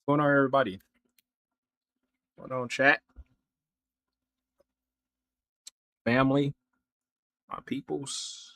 What's going on, everybody? What's going on, chat, family, my peoples?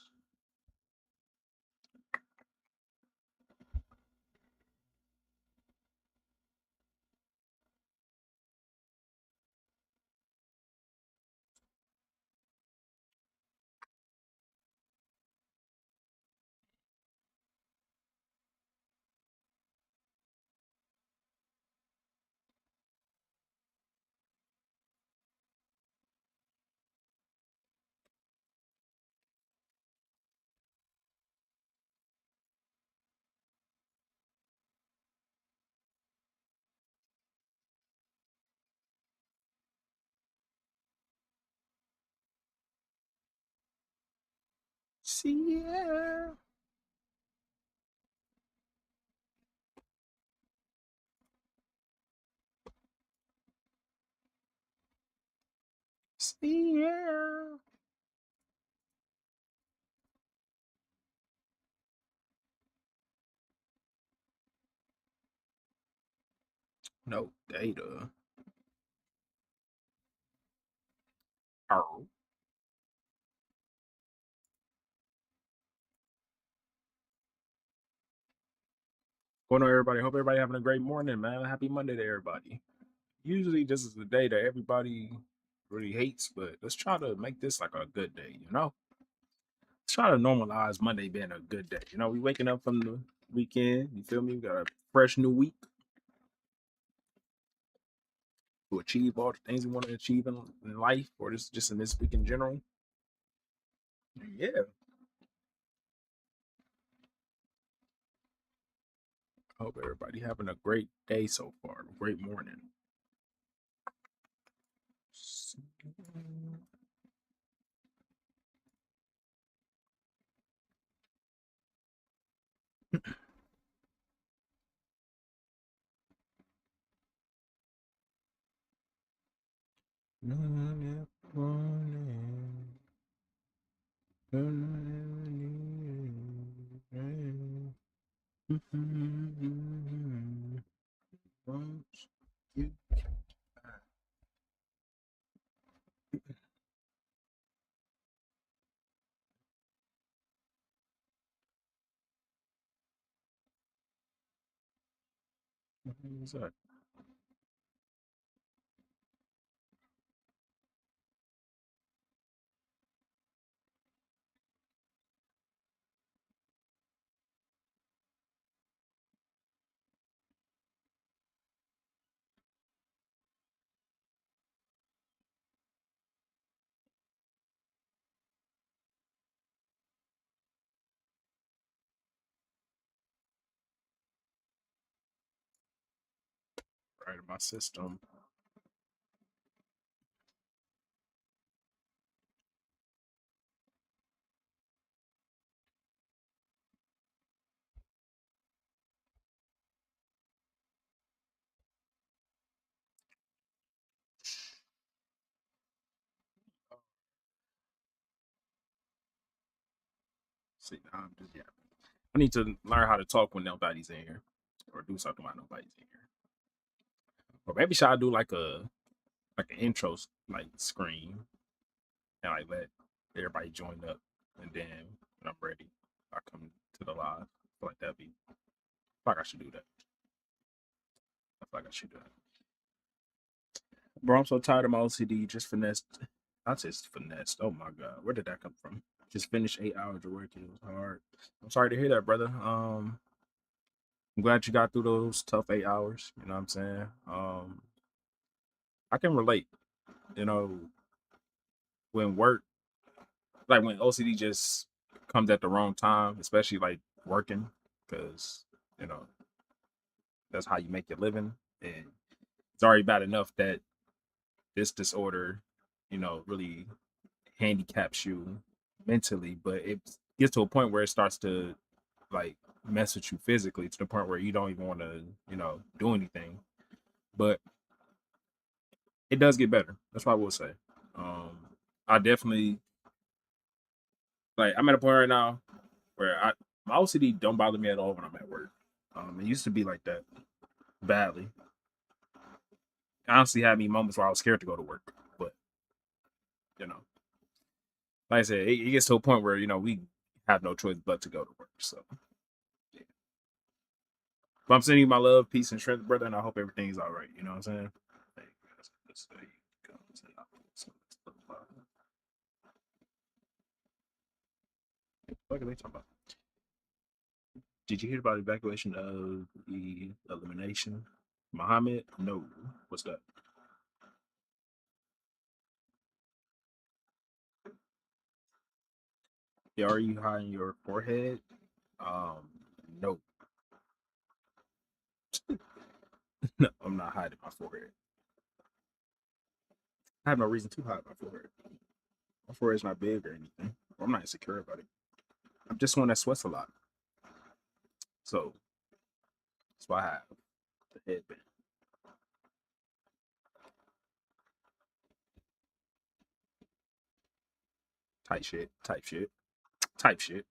Sierra, Sierra. No data. Oh. Going on, everybody? Hope everybody having a great morning, man. Happy Monday to everybody. Usually, this is the day that everybody really hates, but let's try to make this like a good day. Let's try to normalize Monday being a good day. We waking up from the weekend. You feel me? We got a fresh new week to achieve all the things we want to achieve in life, or just in this week in general. Yeah. Hope everybody having a great day so far. Great morning. What's that? Right in my system. See, I'm just yeah. I need to learn how to talk when nobody's in here, or do something while nobody's in here. Or maybe should I do like an intro like screen and like let everybody join up, and then when I'm ready, I come to the live. I feel like that'd be. I feel like I should do that. I feel like I should do that. Bro, I'm so tired of my OCD. Just finessed. I just finessed. Oh my god, where did that come from? Just finished 8 hours of work. It was hard. I'm sorry to hear that, brother. I'm glad you got through those tough 8 hours. You know what I'm saying? I can relate. You know, when work, like when OCD just comes at the wrong time, especially like working, because you know that's how you make your living, and it's already bad enough that this disorder, really handicaps you mentally, but it gets to a point where it starts to like mess with you physically to the point where you don't even want to, do anything. But it does get better. That's what I will say. Um, I definitely like. I'm at a point right now where my OCD don't bother me at all when I'm at work. It used to be like that badly. I honestly had me moments where I was scared to go to work, but you know, like I said, it gets to a point where we have no choice but to go to work. So, yeah. But I'm sending you my love, peace, and strength, brother, and I hope everything's all right. You know what I'm saying? What are they talking about? Did you hear about the evacuation of the elimination? Muhammad? No. What's that? Yeah, are you hiding your forehead? No. No, I'm not hiding my forehead. I have no reason to hide my forehead. My forehead's not big or anything. I'm not insecure about it. I'm just one that sweats a lot. So that's why I have the headband. Type shit. Type shit. Type shit.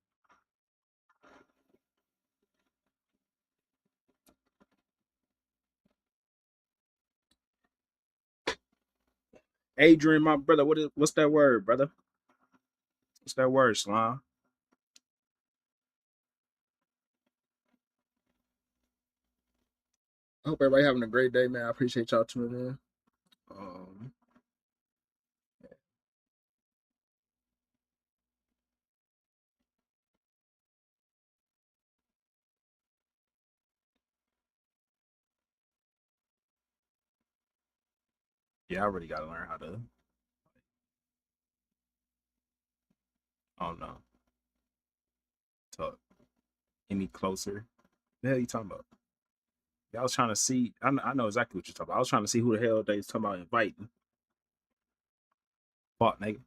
Adrian, my brother, what's that word, brother? What's that word, Slime? I hope everybody having a great day, man. I appreciate y'all tuning in. Um, yeah, I really gotta learn how to. I don't know. Talk any closer. The hell you talking about? Yeah, I was trying to see. I know exactly what you're talking about. I was trying to see who the hell they was talking about inviting. Fuck, nigga.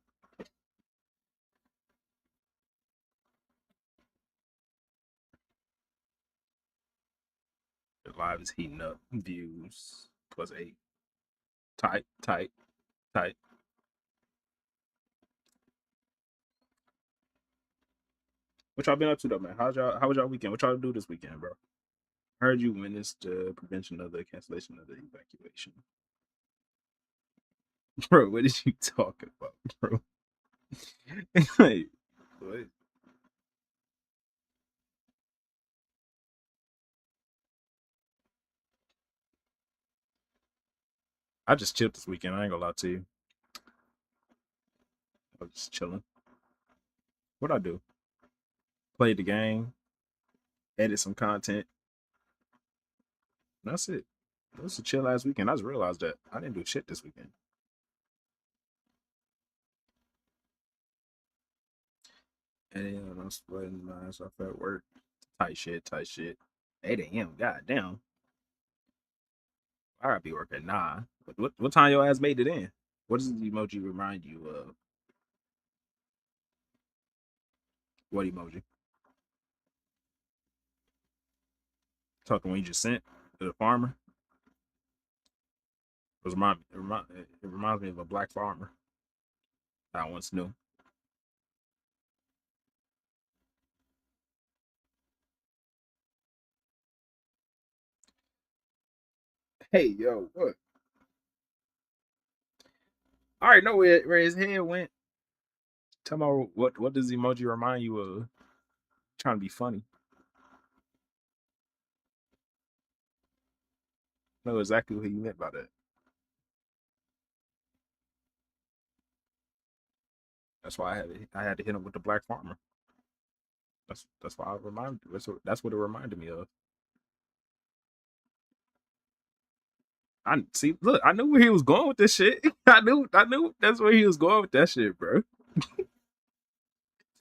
The live is heating up. Views +8. Tight, tight, tight. What y'all been up to though, man? How was y'all weekend? What y'all do this weekend, bro? Heard you witnessed the prevention of the cancellation of the evacuation. Bro, what is you talking about, bro? Like, what? I just chilled this weekend. I ain't gonna lie to you. I was just chilling. What I do? Played the game, edit some content. That's it. It was a chill ass weekend. I just realized that I didn't do shit this weekend. And I'm sweating my ass off at work. Tight shit, tight shit. 8 a.m. Goddamn. I gotta be working at 9. What time your ass made it in? What does the emoji remind you of? What emoji? Talking when you just sent to the farmer? It reminds me of a black farmer I once knew. Hey, yo, what? I already know where his head went. Tell me what does emoji remind you of? Trying to be funny. I know exactly what he meant by that. That's why I had to hit him with the black farmer. That's why I reminded. That's what it reminded me of. I see. Look, I knew where he was going with this shit. I knew that's where he was going with that shit, bro.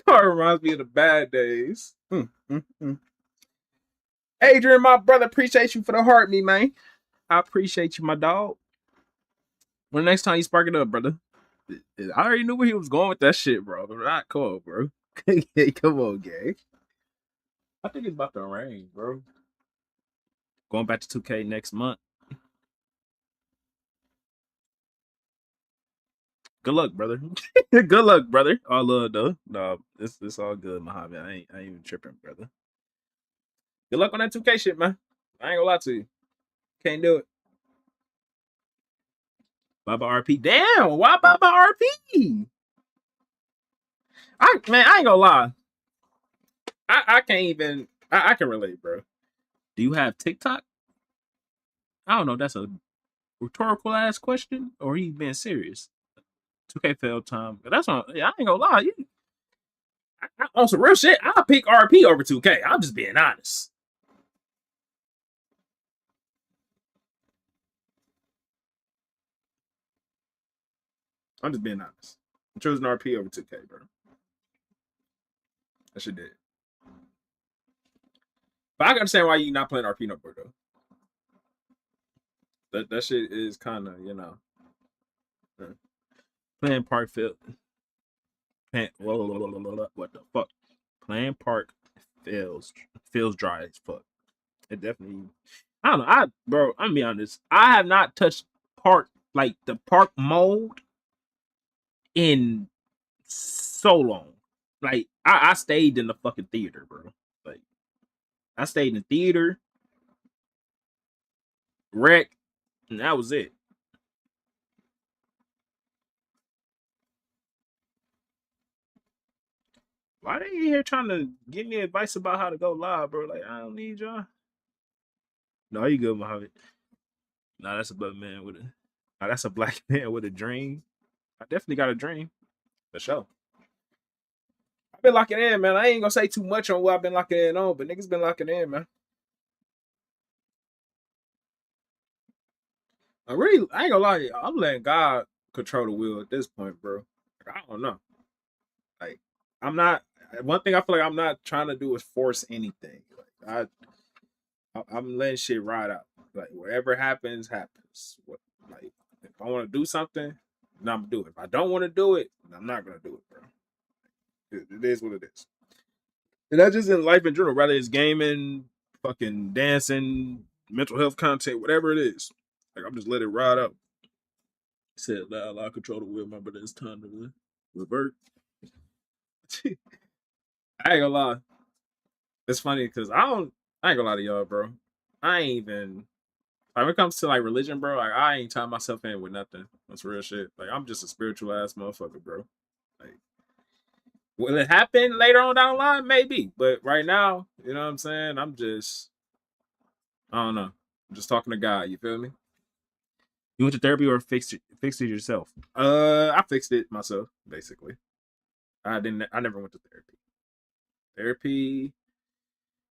It reminds me of the bad days. Mm. Adrian, my brother, appreciate you for the heart, me man. I appreciate you, my dog. When the next time you spark it up, brother. I already knew where he was going with that shit, bro. Not cool, bro. Come on, gang. I think it's about to rain, bro. Going back to 2K next month. Good luck, brother. Good luck, brother. All love though. No, it's all good, Muhammad. I ain't even tripping, brother. Good luck on that 2K shit, man. I ain't gonna lie to you. Can't do it. Baba RP. Damn, why Baba RP? Man, I ain't gonna lie. I can't even. I can relate, bro. Do you have TikTok? I don't know. That's a rhetorical ass question, or he being serious. 2K failed time. But that's not. Yeah, I ain't gonna lie. On some real shit, I'll pick RP over 2K. I'm just being honest. I'm just being honest. I'm choosing RP over 2K, bro. I should did. But I can understand why you not playing RP no more though. That shit is kind of playing Park Field. What the fuck? Playing Park feels dry as fuck. It definitely. I don't know. Bro, I'm gonna be honest. I have not touched Park like the Park mode in so long. Like I stayed in the fucking theater, bro. Like I stayed in the theater, rec, and that was it. Why they here trying to give me advice about how to go live, bro? Like I don't need y'all. No, you good, Mohammed. No, that's a black man with a. No, that's a black man with a dream. I definitely got a dream for sure. I've been locking in, man. I ain't gonna say too much on what I've been locking in on, but niggas been locking in, man. I ain't gonna lie, I'm letting God control the wheel at this point, bro. Like, I don't know. Like, I'm not. One thing I feel like I'm not trying to do is force anything. Like, I'm letting shit ride out. Like, whatever happens, happens. Like, if I want to do something, then I'm gonna do it. If I don't want to do it, I'm not gonna do it, bro. It is what it is. And that's just in life in general, whether it's gaming, fucking dancing, mental health content, whatever it is. Like I'm just let it ride out. Said I control the wheel, but it's time to revert. I ain't gonna lie. It's funny because I ain't gonna lie to y'all, bro. I ain't even like when it comes to like religion, bro, like I ain't tying myself in with nothing. That's real shit. Like I'm just a spiritual ass motherfucker, bro. Like will it happen later on down the line? Maybe. But right now, you know what I'm saying? I don't know. I'm just talking to God, you feel me? You went to therapy or fixed it yourself? I fixed it myself, basically. I never went to therapy. Therapy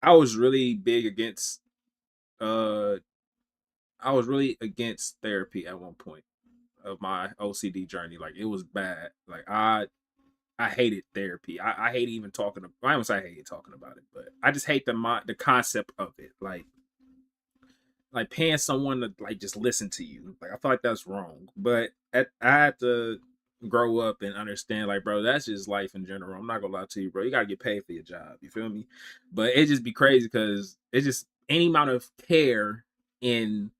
I was really big against uh I was really against therapy at one point of my OCD journey. Like it was bad. Like I hated therapy. I hate even talking about I don't say I hated talking about it, but I just hate the concept of it. Like paying someone to like just listen to you. Like I feel like that's wrong. But I had to grow up and understand, like, bro, that's just life in general. I'm not gonna lie to you, bro. You gotta get paid for your job. You feel me? But it just be crazy because it's just any amount of care in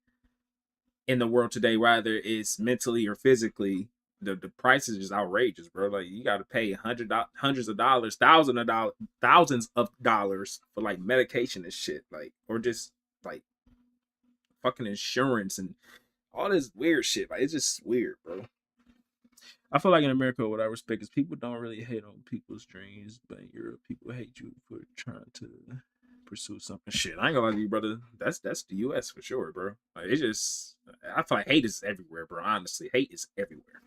the world today, whether it's mentally or physically, the price is just outrageous, bro. Like you got to pay hundreds of dollars, thousands of dollars for like medication and shit, like or just like fucking insurance and all this weird shit. Like it's just weird, bro. I feel like in America, what I respect is people don't really hate on people's dreams, but in Europe, people hate you for trying to pursue something. Shit, I ain't gonna lie to you, brother. That's the U.S. for sure, bro. Like it's just, I feel like hate is everywhere, bro. Honestly, hate is everywhere.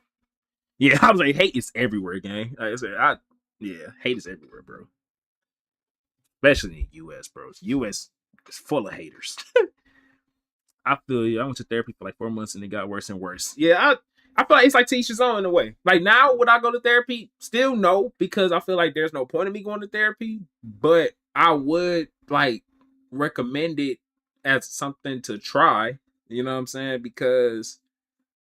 Yeah, I was like, hate is everywhere, gang. Like I said, yeah, hate is everywhere, bro. Especially in the U.S., bro. U.S. is full of haters. I feel you. I went to therapy for like 4 months and it got worse and worse. Yeah, I feel like it's like teach his own in a way. Like now, would I go to therapy? Still no, because I feel like there's no point in me going to therapy. But I would like recommend it as something to try. You know what I'm saying? Because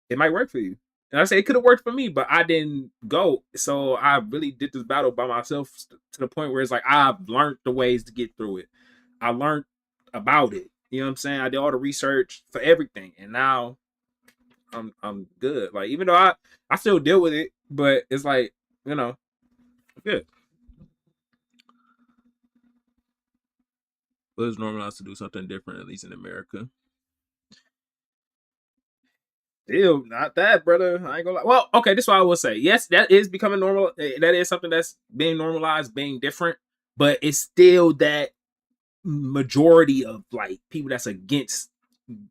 it might work for you. And I say it could have worked for me, but I didn't go. So I really did this battle by myself to the point where it's like I've learned the ways to get through it. I learned about it. You know what I'm saying? I did all the research for everything, and now I'm good. Like even though I still deal with it, but it's like good. But it's normalized to do something different, at least in America. Still not that, brother. I ain't gonna lie. Well, okay, this is what I will say. Yes, that is becoming normal. That is something that's being normalized, being different, but it's still that majority of like people that's against,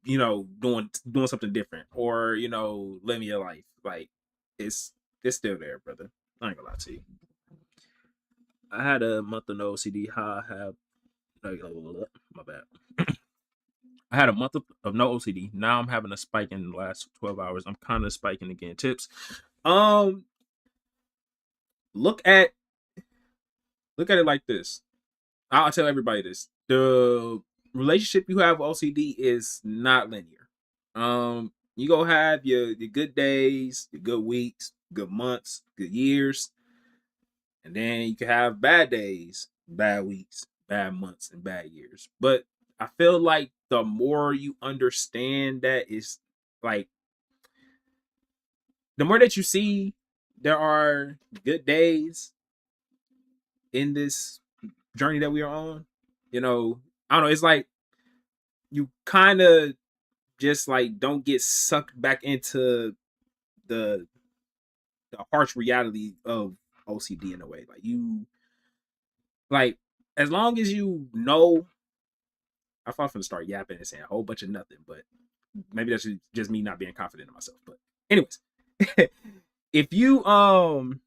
doing something different or living your life. Like it's it's still there, brother. I ain't gonna lie to you. I had a month of no OCD. How I have my bad. I had a month of no OCD. Now I'm having a spike in the last 12 hours. I'm kind of spiking again. Tips. Um, look at it like this. I'll tell everybody this. The relationship you have with OCD is not linear. You go have your good days, your good weeks, good months, good years, and then you can have bad days, bad weeks, bad months, and bad years. But I feel like the more you understand that is like the more that you see there are good days in this journey that we are on, I don't know, it's like you kind of just like don't get sucked back into the harsh reality of OCD in a way. Like you like as long as you know I thought from the start yapping and saying a whole bunch of nothing, but maybe that's just me not being confident in myself. But anyways, if you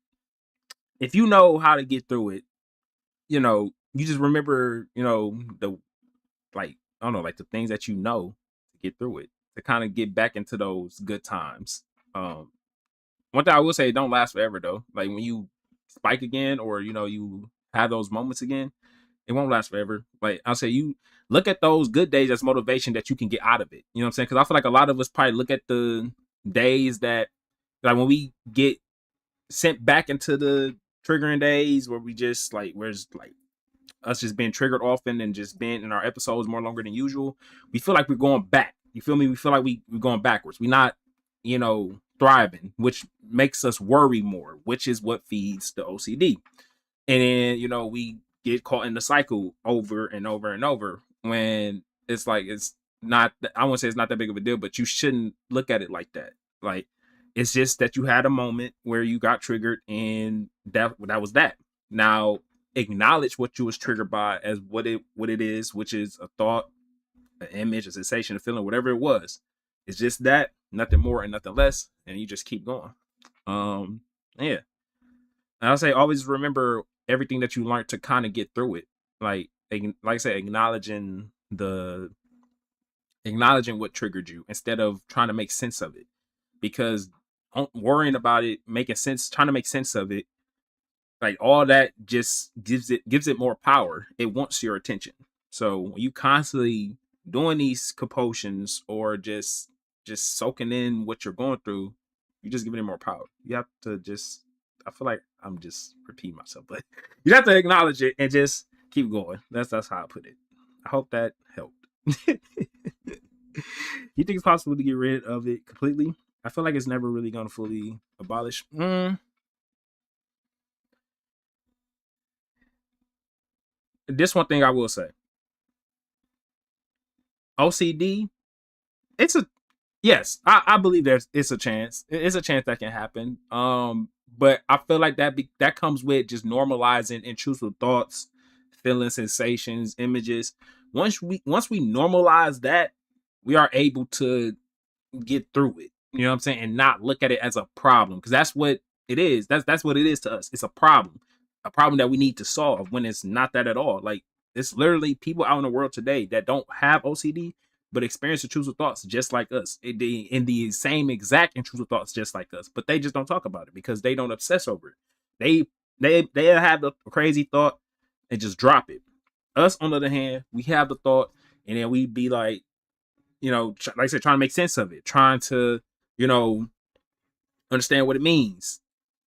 if you know how to get through it, you just remember, the like I don't know, like the things that to get through it, to kind of get back into those good times. One thing I will say, it don't last forever though. Like when you spike again, or you have those moments again, it won't last forever. Like I'll say, you look at those good days as motivation that you can get out of it. You know what I'm saying? Because I feel like a lot of us probably look at the days that, like when we get sent back into the triggering days where we just like where's like us just being triggered often and just being in our episodes more longer than usual, we feel like we're going back. You feel me? We feel like we're going backwards. We're not, thriving, which makes us worry more, which is what feeds the OCD. And then, we get caught in the cycle over and over and over when it's like, it's not, I won't say it's not that big of a deal, but you shouldn't look at it like that. Like, it's just that you had a moment where you got triggered and that was that. Now, acknowledge what you was triggered by as what it is, which is a thought, an image, a sensation, a feeling, whatever it was. It's just that, nothing more and nothing less, and you just keep going. Um, yeah. And I'll say always remember everything that you learned to kind of get through it. Like I said, acknowledging what triggered you instead of trying to make sense of it. Because worrying about it, making sense, trying to make sense of it, like all that just gives it more power. It wants your attention. So when you constantly doing these compulsions or just soaking in what you're going through, you're just giving it more power. You have to just, I feel like I'm just repeating myself, but you have to acknowledge it and just keep going. That's how I put it. I hope that helped. You think it's possible to get rid of it completely? I feel like it's never really gonna fully abolish. This one thing I will say: OCD. It's a yes. I believe it's a chance. It's a chance that can happen. But I feel like that comes with just normalizing intrusive thoughts, feelings, sensations, images. Once we normalize that, we are able to get through it. You know what I'm saying? And not look at it as a problem. Because that's what it is. That's what it is to us. It's a problem. A problem that we need to solve when it's not that at all. Like it's literally people out in the world today that don't have OCD but experience intrusive thoughts just like us. In the same exact intrusive thoughts just like us. But they just don't talk about it because they don't obsess over it. They have the crazy thought and just drop it. Us, on the other hand, we have the thought and then we be like, like I said, trying to make sense of it, trying to, you know, understand what it means,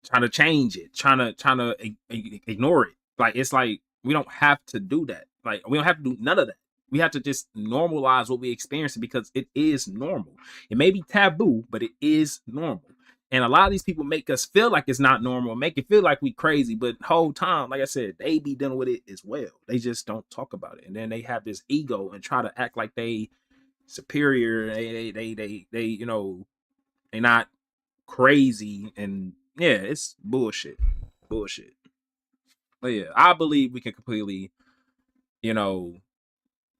trying to change it, trying to ignore it. Like it's like we don't have to do that. Like we don't have to do none of that. We have to just normalize what we experience because it is normal. It may be taboo, but it is normal. And a lot of these people make us feel like it's not normal, make it feel like we crazy, but the whole time, like I said, they be dealing with it as well. They just don't talk about it. And then they have this ego and try to act like they superior. They They not crazy, and yeah, it's bullshit. Bullshit. But yeah, I believe we can completely, you know,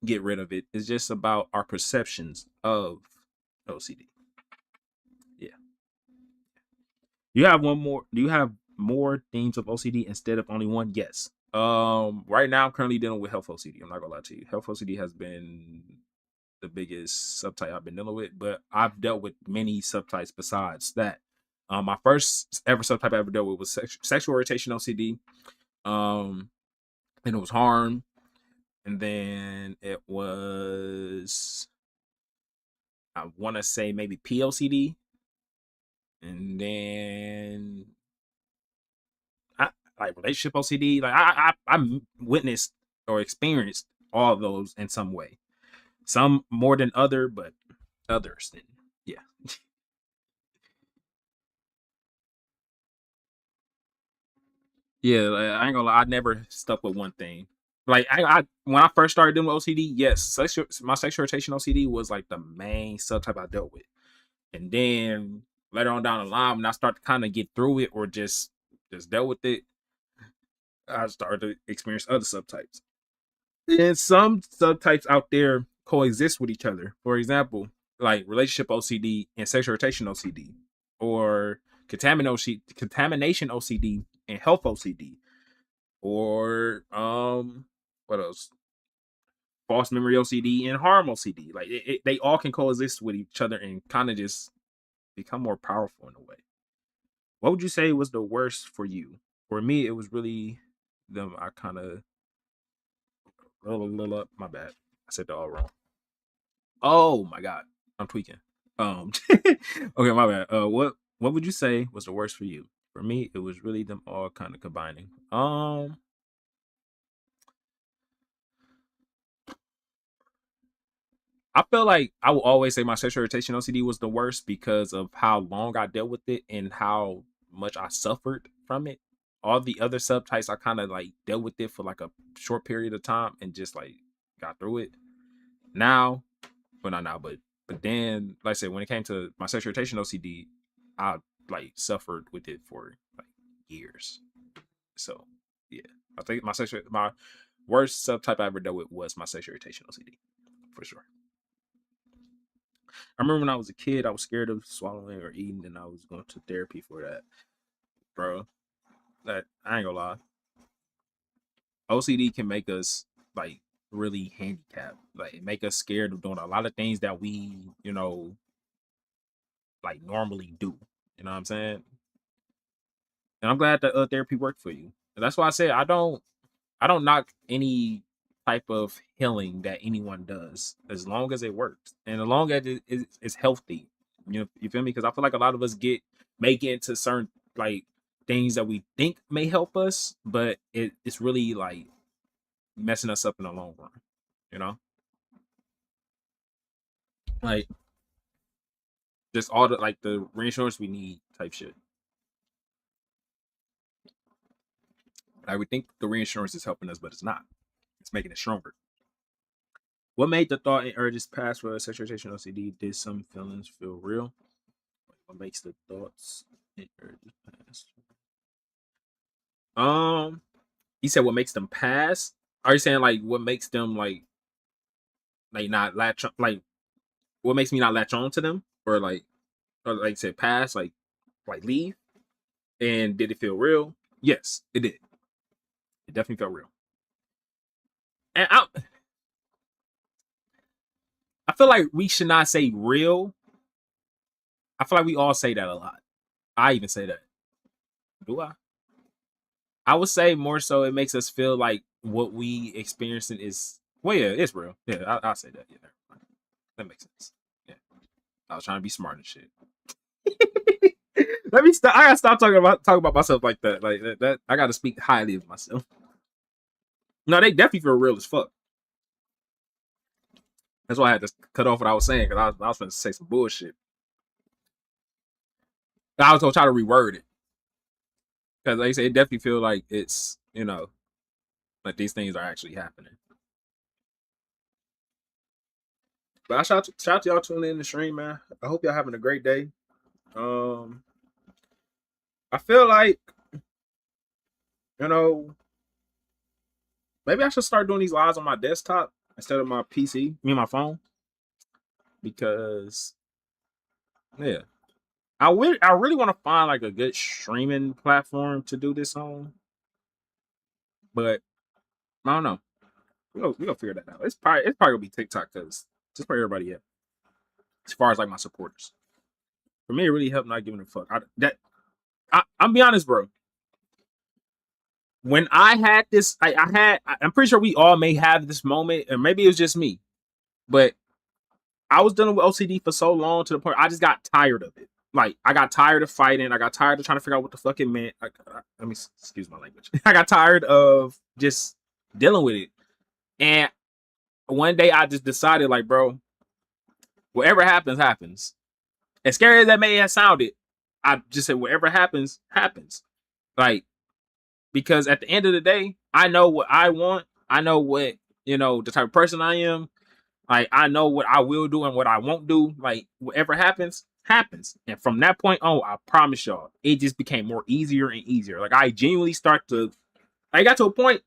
get rid of it. It's just about our perceptions of OCD. Yeah. You have one more. Do you have more themes of OCD instead of only one? Yes. Right now I'm currently dealing with health OCD. I'm not gonna lie to you. Health OCD has been the biggest subtype I've been dealing with, but I've dealt with many subtypes besides that. My first ever subtype I ever dealt with was sexual orientation OCD. Um, and it was harm, and then it was, I want to say, maybe POCD, and then I like relationship OCD. Like I witnessed or experienced all of those in some way. Some more than other, but others then yeah. Yeah, like, I ain't gonna lie. I never stuck with one thing. Like I when I first started doing OCD, yes, my sexual orientation OCD was like the main subtype I dealt with, and then later on down the line, when I start to kind of get through it or just dealt with it, I started to experience other subtypes. And some subtypes out there coexist with each other. For example, like relationship OCD and sexual orientation OCD, or contamination OCD and health OCD, or what else? False memory OCD and harm OCD. Like they all can coexist with each other and kind of just become more powerful in a way. What would you say was the worst for you? For me, it was really them. I kind of my bad. I said that all wrong. Oh my god, I'm tweaking. Okay, my bad. What would you say was the worst for you? For me, it was really them all kind of combining. I feel like I will always say my sexual orientation OCD was the worst because of how long I dealt with it and how much I suffered from it. All the other subtypes, I kind of like dealt with it for like a short period of time and just like got through it. Now, well, not now, but then, like I said, when it came to my sexual orientation OCD, I like suffered with it for like years. So yeah, I think my worst subtype I ever dealt with was my sexual irritation OCD for sure. I remember when I was a kid, I was scared of swallowing or eating, and I was going to therapy for that, bro. That I ain't gonna lie, OCD can make us like really handicapped, like make us scared of doing a lot of things that we, like normally do. You know what I'm saying? And I'm glad that therapy worked for you. And that's why I say I don't knock any type of healing that anyone does as long as it works and as long as it's healthy. You feel me? Because I feel like a lot of us may get into certain like things that we think may help us, but it's really like messing us up in the long run. You know, like just all the reinsurance we need type shit. Like we think the reinsurance is helping us, but it's not. It's making it stronger. What made the thought and urges pass for sexualization OCD? Did some feelings feel real? What makes the thoughts and urges pass? Um, you said what makes them pass? Are you saying like what makes them like not latch on, like what makes me not latch on to them, or like said pass like leave? And did it feel real? Yes, it did. It definitely felt real. And I feel like we should not say real. I feel like we all say that a lot. I even say that. Do I? I would say more so it makes us feel like what we experiencing is, well, yeah, it's real. Yeah, I'll say that. Yeah, that makes sense. Yeah, I was trying to be smart and shit. Let me stop. I gotta stop talking about myself like that. Like that I gotta speak highly of myself. No, they definitely feel real as fuck. That's why I had to cut off what I was saying because I was going to say some bullshit. I was gonna try to reword it because, like I say, it definitely feel like it's like these things are actually happening. But I shout out to y'all tuning in the stream, man. I hope y'all having a great day. Um, I feel like, you know, maybe I should start doing these lives on my desktop instead of my PC, me and my phone, because yeah, I really want to find like a good streaming platform to do this on, but I don't know. We gonna figure that out. It's probably gonna be TikTok because just for everybody else. As far as like my supporters, for me, it really helped not giving a fuck. I'm be honest, bro. When I had this, I'm pretty sure we all may have this moment, or maybe it was just me, but I was dealing with OCD for so long to the point I just got tired of it. Like I got tired of fighting. I got tired of trying to figure out what the fuck it meant. Let me excuse my language. I got tired of just dealing with it. And one day I just decided, like, bro, whatever happens, happens. As scary as that may have sounded, I just said, whatever happens, happens. Like, because at the end of the day, I know what I want. I know what, the type of person I am. Like, I know what I will do and what I won't do. Like, whatever happens, happens. And from that point on, I promise y'all, it just became more easier and easier. Like, I genuinely I got to a point,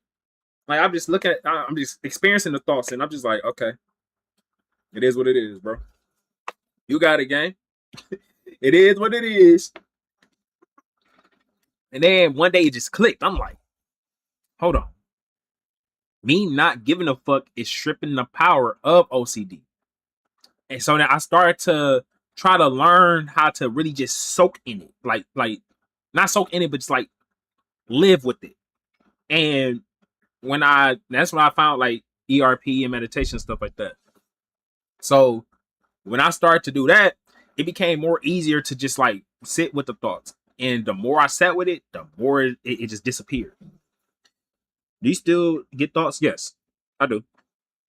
like, I'm just experiencing the thoughts, and I'm just like, okay, it is what it is, bro. You got it, gang. It is what it is. And then one day it just clicked. I'm like, hold on. Me not giving a fuck is stripping the power of OCD. And so now I started to try to learn how to really just soak in it. Like not soak in it, but just like live with it. And that's when I found like ERP and meditation, stuff like that. So when I started to do that, it became more easier to just like sit with the thoughts. And the more I sat with it, the more it just disappeared. Do you still get thoughts? Yes, I do.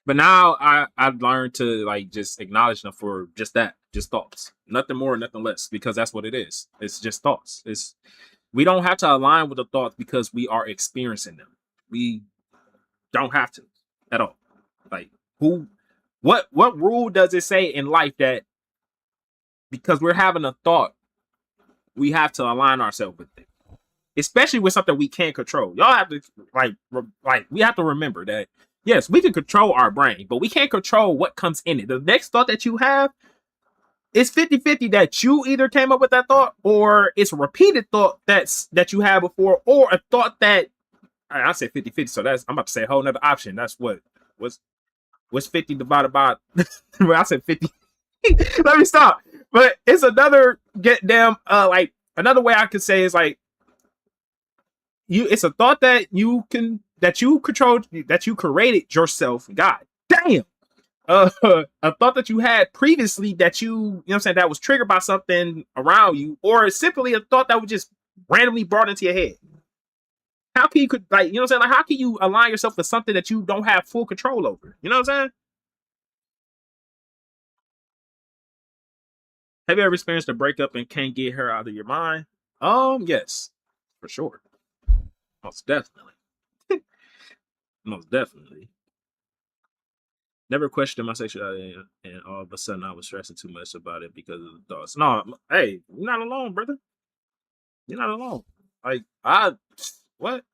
But now I've learned to like just acknowledge them for just that, just thoughts, nothing more, nothing less, because that's what it is. It's just thoughts. We don't have to align with the thoughts because we are experiencing them. We don't have to at all. Like what rule does it say in life that because we're having a thought, we have to align ourselves with it? Especially with something we can't control. Y'all have to like we have to remember that yes, we can control our brain, but we can't control what comes in it. The next thought that you have, it's 50-50 that you either came up with that thought or it's a repeated thought that you had before, or a thought that I said 50-50, so that's I'm about to say a whole nother option. That's what's 50 divided by well, I said 50. Let me stop. But it's another get damn like another way I could say is like it's a thought that you controlled, that you created yourself. God damn. A thought that you had previously that you know what I'm saying, that was triggered by something around you, or simply a thought that was just randomly brought into your head. How can you like, you know what I'm saying? Like, how can you align yourself with something that you don't have full control over? You know what I'm saying? Have you ever experienced a breakup and can't get her out of your mind? Yes, for sure. Most definitely. Most definitely. Never questioned my sexuality, and all of a sudden I was stressing too much about it because of the thoughts. No, hey, you're not alone, brother. You're not alone. Like what,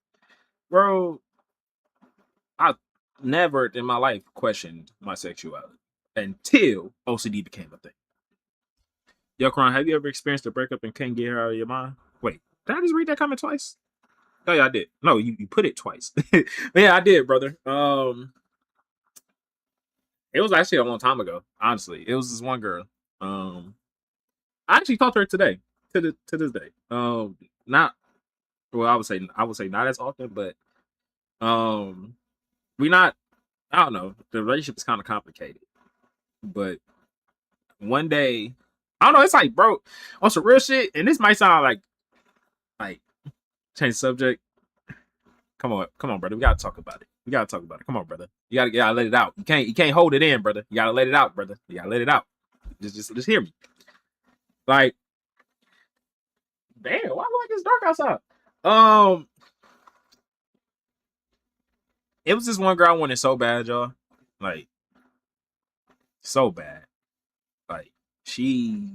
bro? I never in my life questioned my sexuality until OCD became a thing. Yo, Kron, have you ever experienced a breakup and can't get her out of your mind? Wait, did I just read that comment twice? Oh yeah, I did. No, you put it twice. Yeah, I did, brother. It was actually a long time ago. Honestly, it was this one girl. I actually talked to her today, to this day. Not well. I would say not as often, but we not. I don't know. The relationship is kind of complicated, but one day, I don't know. It's like, bro, on some real shit, and this might sound like change the subject. Come on, brother. We gotta talk about it. Come on, brother. You gotta let it out. You can't hold it in, brother. You gotta let it out, brother. You gotta let it out. Just hear me. Like, damn, why like it's dark outside? Um, it was this one girl I wanted so bad, y'all. Like, so bad. Like, she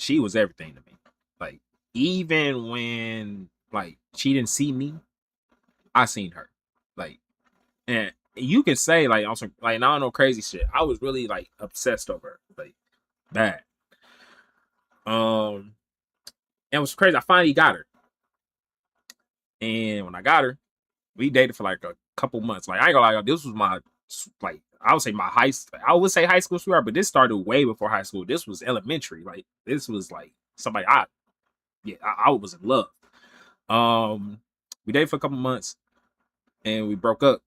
she was everything to me. Like, even when like she didn't see me, I seen her. Like, and you can say like also like I don't know crazy shit. I was really like obsessed over her. Like bad. And it was crazy. I finally got her. And when I got her, we dated for like a couple months. Like I ain't gonna lie, this was my like I would say my I would say high school sweetheart, but this started way before high school. This was elementary. Like this was like somebody I was in love. We dated for a couple months and we broke up.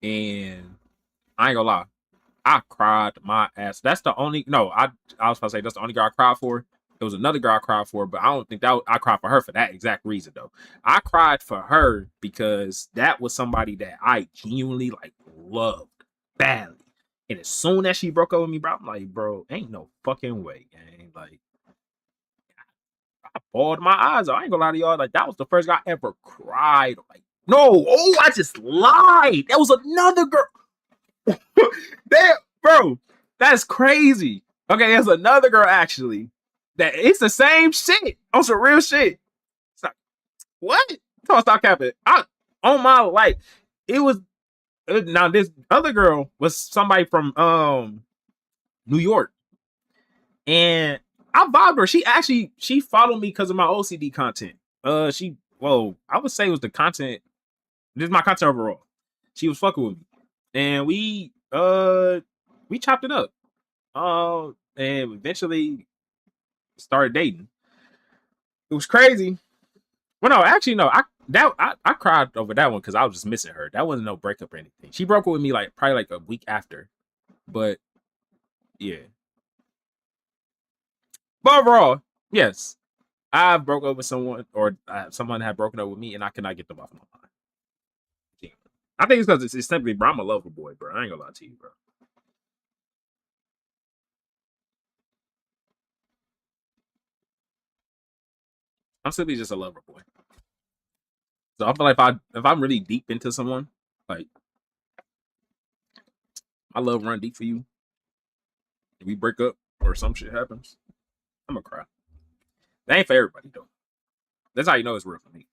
And I ain't gonna lie, I cried my ass. That's the only I was supposed to say that's the only girl I cried for. There was another girl I cried for, but I don't think I cried for her for that exact reason though. I cried for her because that was somebody that I genuinely like loved badly. And as soon as she broke up with me, bro, I'm like, bro, ain't no fucking way, gang. Like, I bawled my eyes out. I ain't gonna lie to y'all. Like, that was the first guy I ever cried. Like, no, I just lied. That was another girl. Damn, bro, that's crazy. Okay, there's another girl actually that it's the same shit on some real shit. Stop. What? Stop capping. On my life, it was now this other girl was somebody from New York, and I vibed her. She followed me because of my OCD content. I would say it was the content. This is my content overall. She was fucking with me, and we chopped it up. And eventually started dating. It was crazy. Well, no, actually, no. I cried over that one because I was just missing her. That wasn't no breakup or anything. She broke up with me like probably like a week after, but yeah. But overall, yes, I broke up with someone, or someone had broken up with me, and I cannot get them off my mind. Yeah. I think it's because it's simply, bro. I'm a lover boy, bro. I ain't gonna lie to you, bro. I'm simply just a lover boy. So I feel like if I'm really deep into someone, like my love run deep for you, and we break up or some shit happens, I'm gonna cry. That ain't for everybody though. That's how you know it's real for me.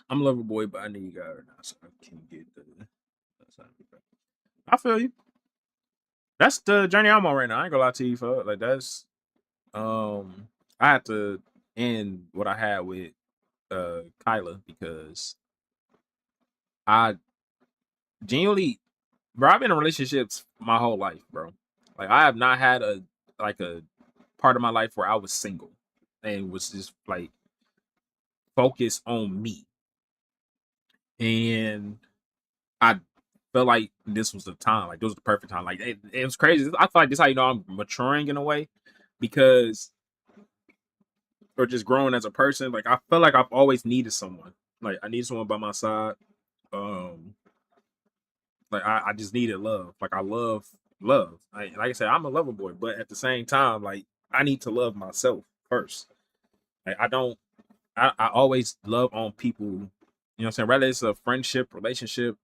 I'm a lover boy, but I need God right now, so I can get the. I feel you. That's the journey I'm on right now. I ain't gonna lie to you, fuck. Like that's I had to end what I had with Kyla because I genuinely, bro, I've been in relationships my whole life, bro. Like I have not had a part of my life where I was single and was just like focused on me. And I felt like this was the time. Like this was the perfect time. Like it was crazy. I feel like this is how you know I'm maturing in a way because or just growing as a person. Like I feel like I've always needed someone. Like I need someone by my side. Um like I just needed love. Like I love love. Like I said, I'm a lover boy, but at the same time, like I need to love myself first. Like I don't I always love on people, you know what I'm saying? Whether it's a friendship, relationship,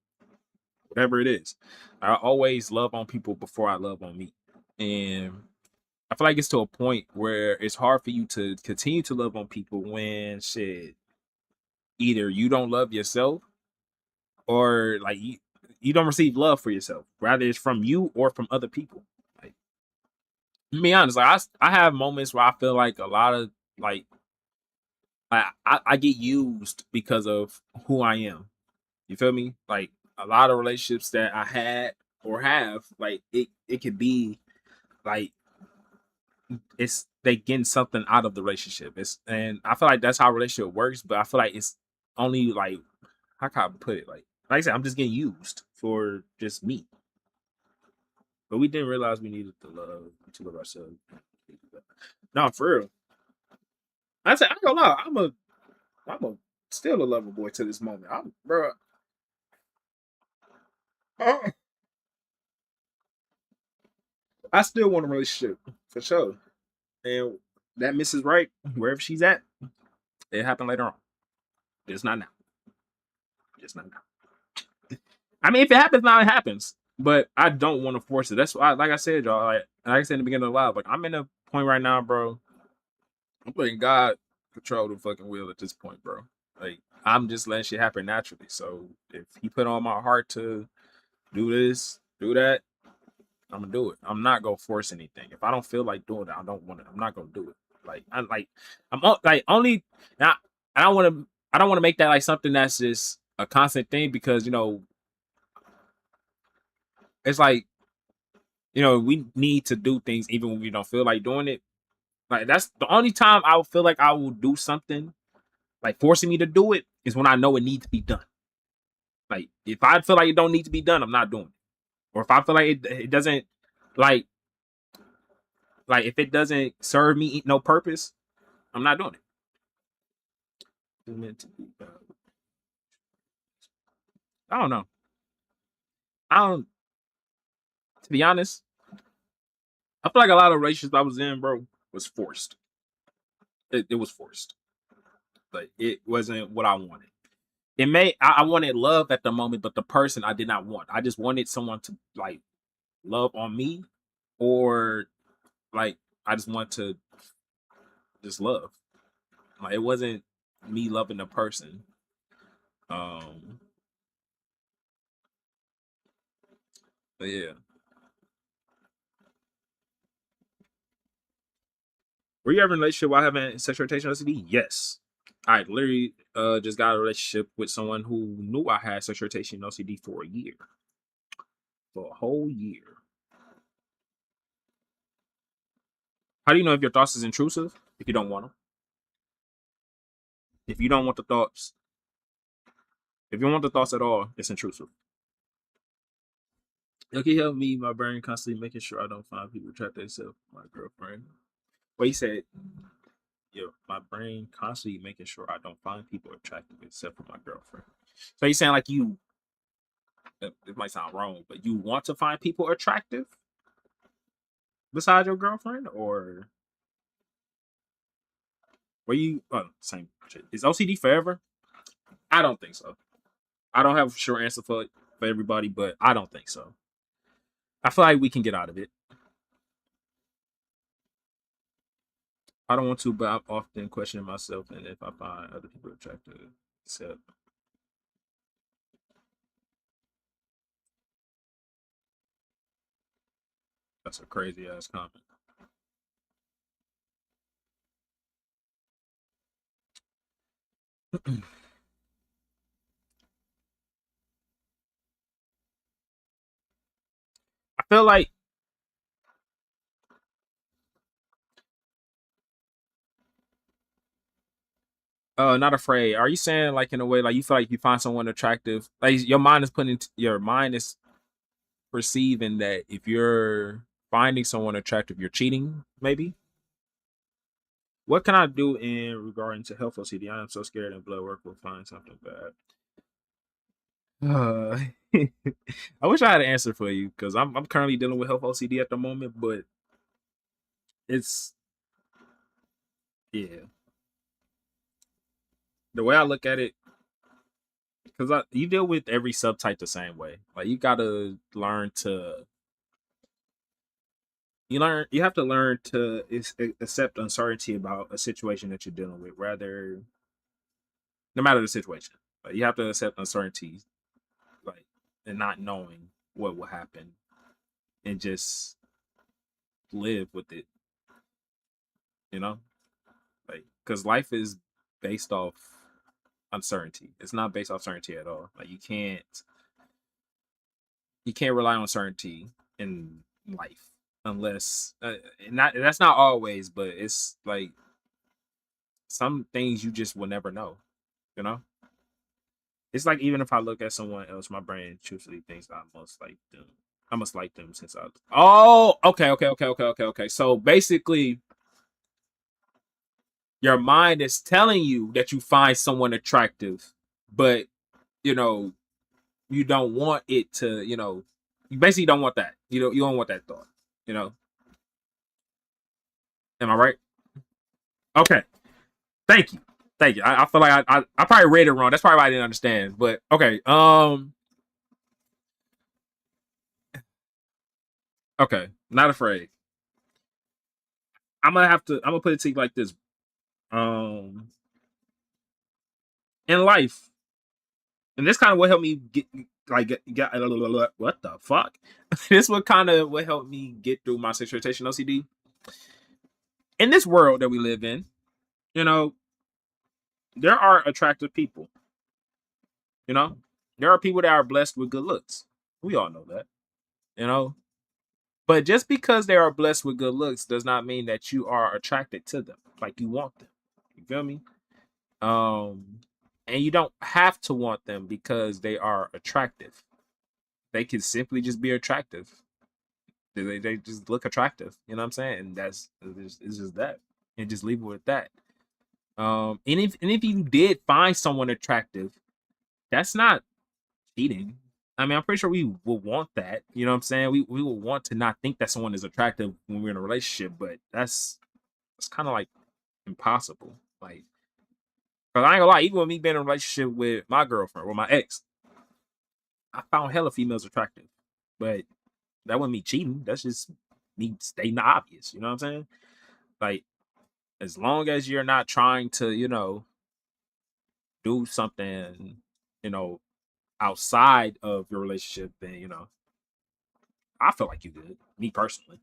whatever it is. I always love on people before I love on me. And I feel like it's to a point where it's hard for you to continue to love on people when shit either you don't love yourself or like you don't receive love for yourself. Rather it's from you or from other people. Like to be honest, like I have moments where I feel like a lot of like I get used because of who I am. You feel me? Like a lot of relationships that I had or have, like it could be like it's they getting something out of the relationship. It's and I feel like that's how a relationship works, but I feel like it's only like how can I put it? Like I said, I'm just getting used for just me. But we didn't realize we needed to love ourselves. No, for real. I said I ain't gonna lie, I'm a still a lover boy to this moment. I'm bro. I still want a relationship for sure. And that Mrs. Right, wherever she's at, it happened later on. It's not now. Just not now. I mean, if it happens now, it happens. But I don't want to force it. That's why, like I said, y'all, like I said in the beginning of the live, like I'm in a point right now, bro. I'm letting God control the fucking wheel at this point, bro. Like I'm just letting shit happen naturally. So if he put on my heart to do this, do that, I'm gonna do it. I'm not gonna force anything. If I don't feel like doing it, I don't want it. I'm not gonna do it. I'm like only now. I don't want to. I don't want to make that like something that's just a constant thing because it's like we need to do things even when we don't feel like doing it. Like that's the only time I will feel like I will do something like forcing me to do it is when I know it needs to be done. Like if I feel like it don't need to be done, I'm not doing it. Or if I feel like it doesn't like if it doesn't serve me no purpose, I'm not doing it. I don't know. I don't. To be honest, I feel like a lot of relationships I was in, bro, was forced. It was forced. Like it wasn't what I wanted. I wanted love at the moment, but the person I did not want. I just wanted someone to like love on me, or like I just want to just love. Like it wasn't me loving the person. Um, but yeah. Were you ever in a relationship while having sexual orientation OCD? Yes. I literally just got a relationship with someone who knew I had sexual orientation OCD for a year. For a whole year. How do you know if your thoughts is intrusive? If you don't want them. If you don't want the thoughts, if you don't want the thoughts at all, it's intrusive. It can help me, my brain constantly making sure I don't find people attracted themselves my girlfriend. Well, he said, yo, my brain constantly making sure I don't find people attractive except for my girlfriend. So he's saying like it might sound wrong, but you want to find people attractive besides your girlfriend, or were you same shit? Is OCD forever? I don't think so. I don't have a sure answer for everybody, but I don't think so. I feel like we can get out of it. I don't want to, but I'm often questioning myself and if I find other people attractive. Except that's a crazy ass comment. I feel like not afraid. Are you saying like in a way like you feel like you find someone attractive? Like your mind is perceiving that if you're finding someone attractive, you're cheating, maybe? What can I do in regarding to health OCD? I am so scared and blood work will find something bad. Uh, I wish I had an answer for you because I'm currently dealing with health OCD at the moment, but it's yeah. The way I look at it, because you deal with every subtype the same way. Like you gotta learn to you have to learn to accept uncertainty about a situation that you're dealing with, rather no matter the situation. Like you have to accept uncertainty, like and not knowing what will happen, and just live with it. You know, like because life is based off uncertainty. It's not based off certainty at all. Like you can't rely on certainty in life unless not that's not always, but it's like some things you just will never know. You know, it's like even if I look at someone else, my brain truthfully thinks I must like them. I must like them since I. Oh, okay. So basically, your mind is telling you that you find someone attractive, but you know you don't want it to. You basically don't want that. You don't want that thought. You know, am I right? Okay. Thank you. Thank you. I feel like I probably read it wrong. That's probably why I didn't understand. But okay. Okay, not afraid. I'm gonna put it to you like this. Um, in life, and this kind of what helped me get what the fuck. This what kind of what helped me get through my sexual orientation OCD in this world that we live in. You know, there are attractive people. You know, there are people that are blessed with good looks. We all know that. You know, but just because they are blessed with good looks does not mean that you are attracted to them, like you want them. You feel me? Um, and you don't have to want them because they are attractive. They can simply just be attractive. They just look attractive. You know what I'm saying? And it's just that. And just leave it with that. And if you did find someone attractive, that's not cheating. I mean, I'm pretty sure we will want that. You know what I'm saying? We will want to not think that someone is attractive when we're in a relationship, but that's kind of like impossible. Like, cause I ain't gonna lie, even with me being in a relationship with my girlfriend or my ex, I found hella females attractive, but that wasn't me cheating. That's just me stating the obvious. You know what I'm saying? Like, as long as you're not trying to, do something, you know, outside of your relationship, then I feel like you good. Me personally.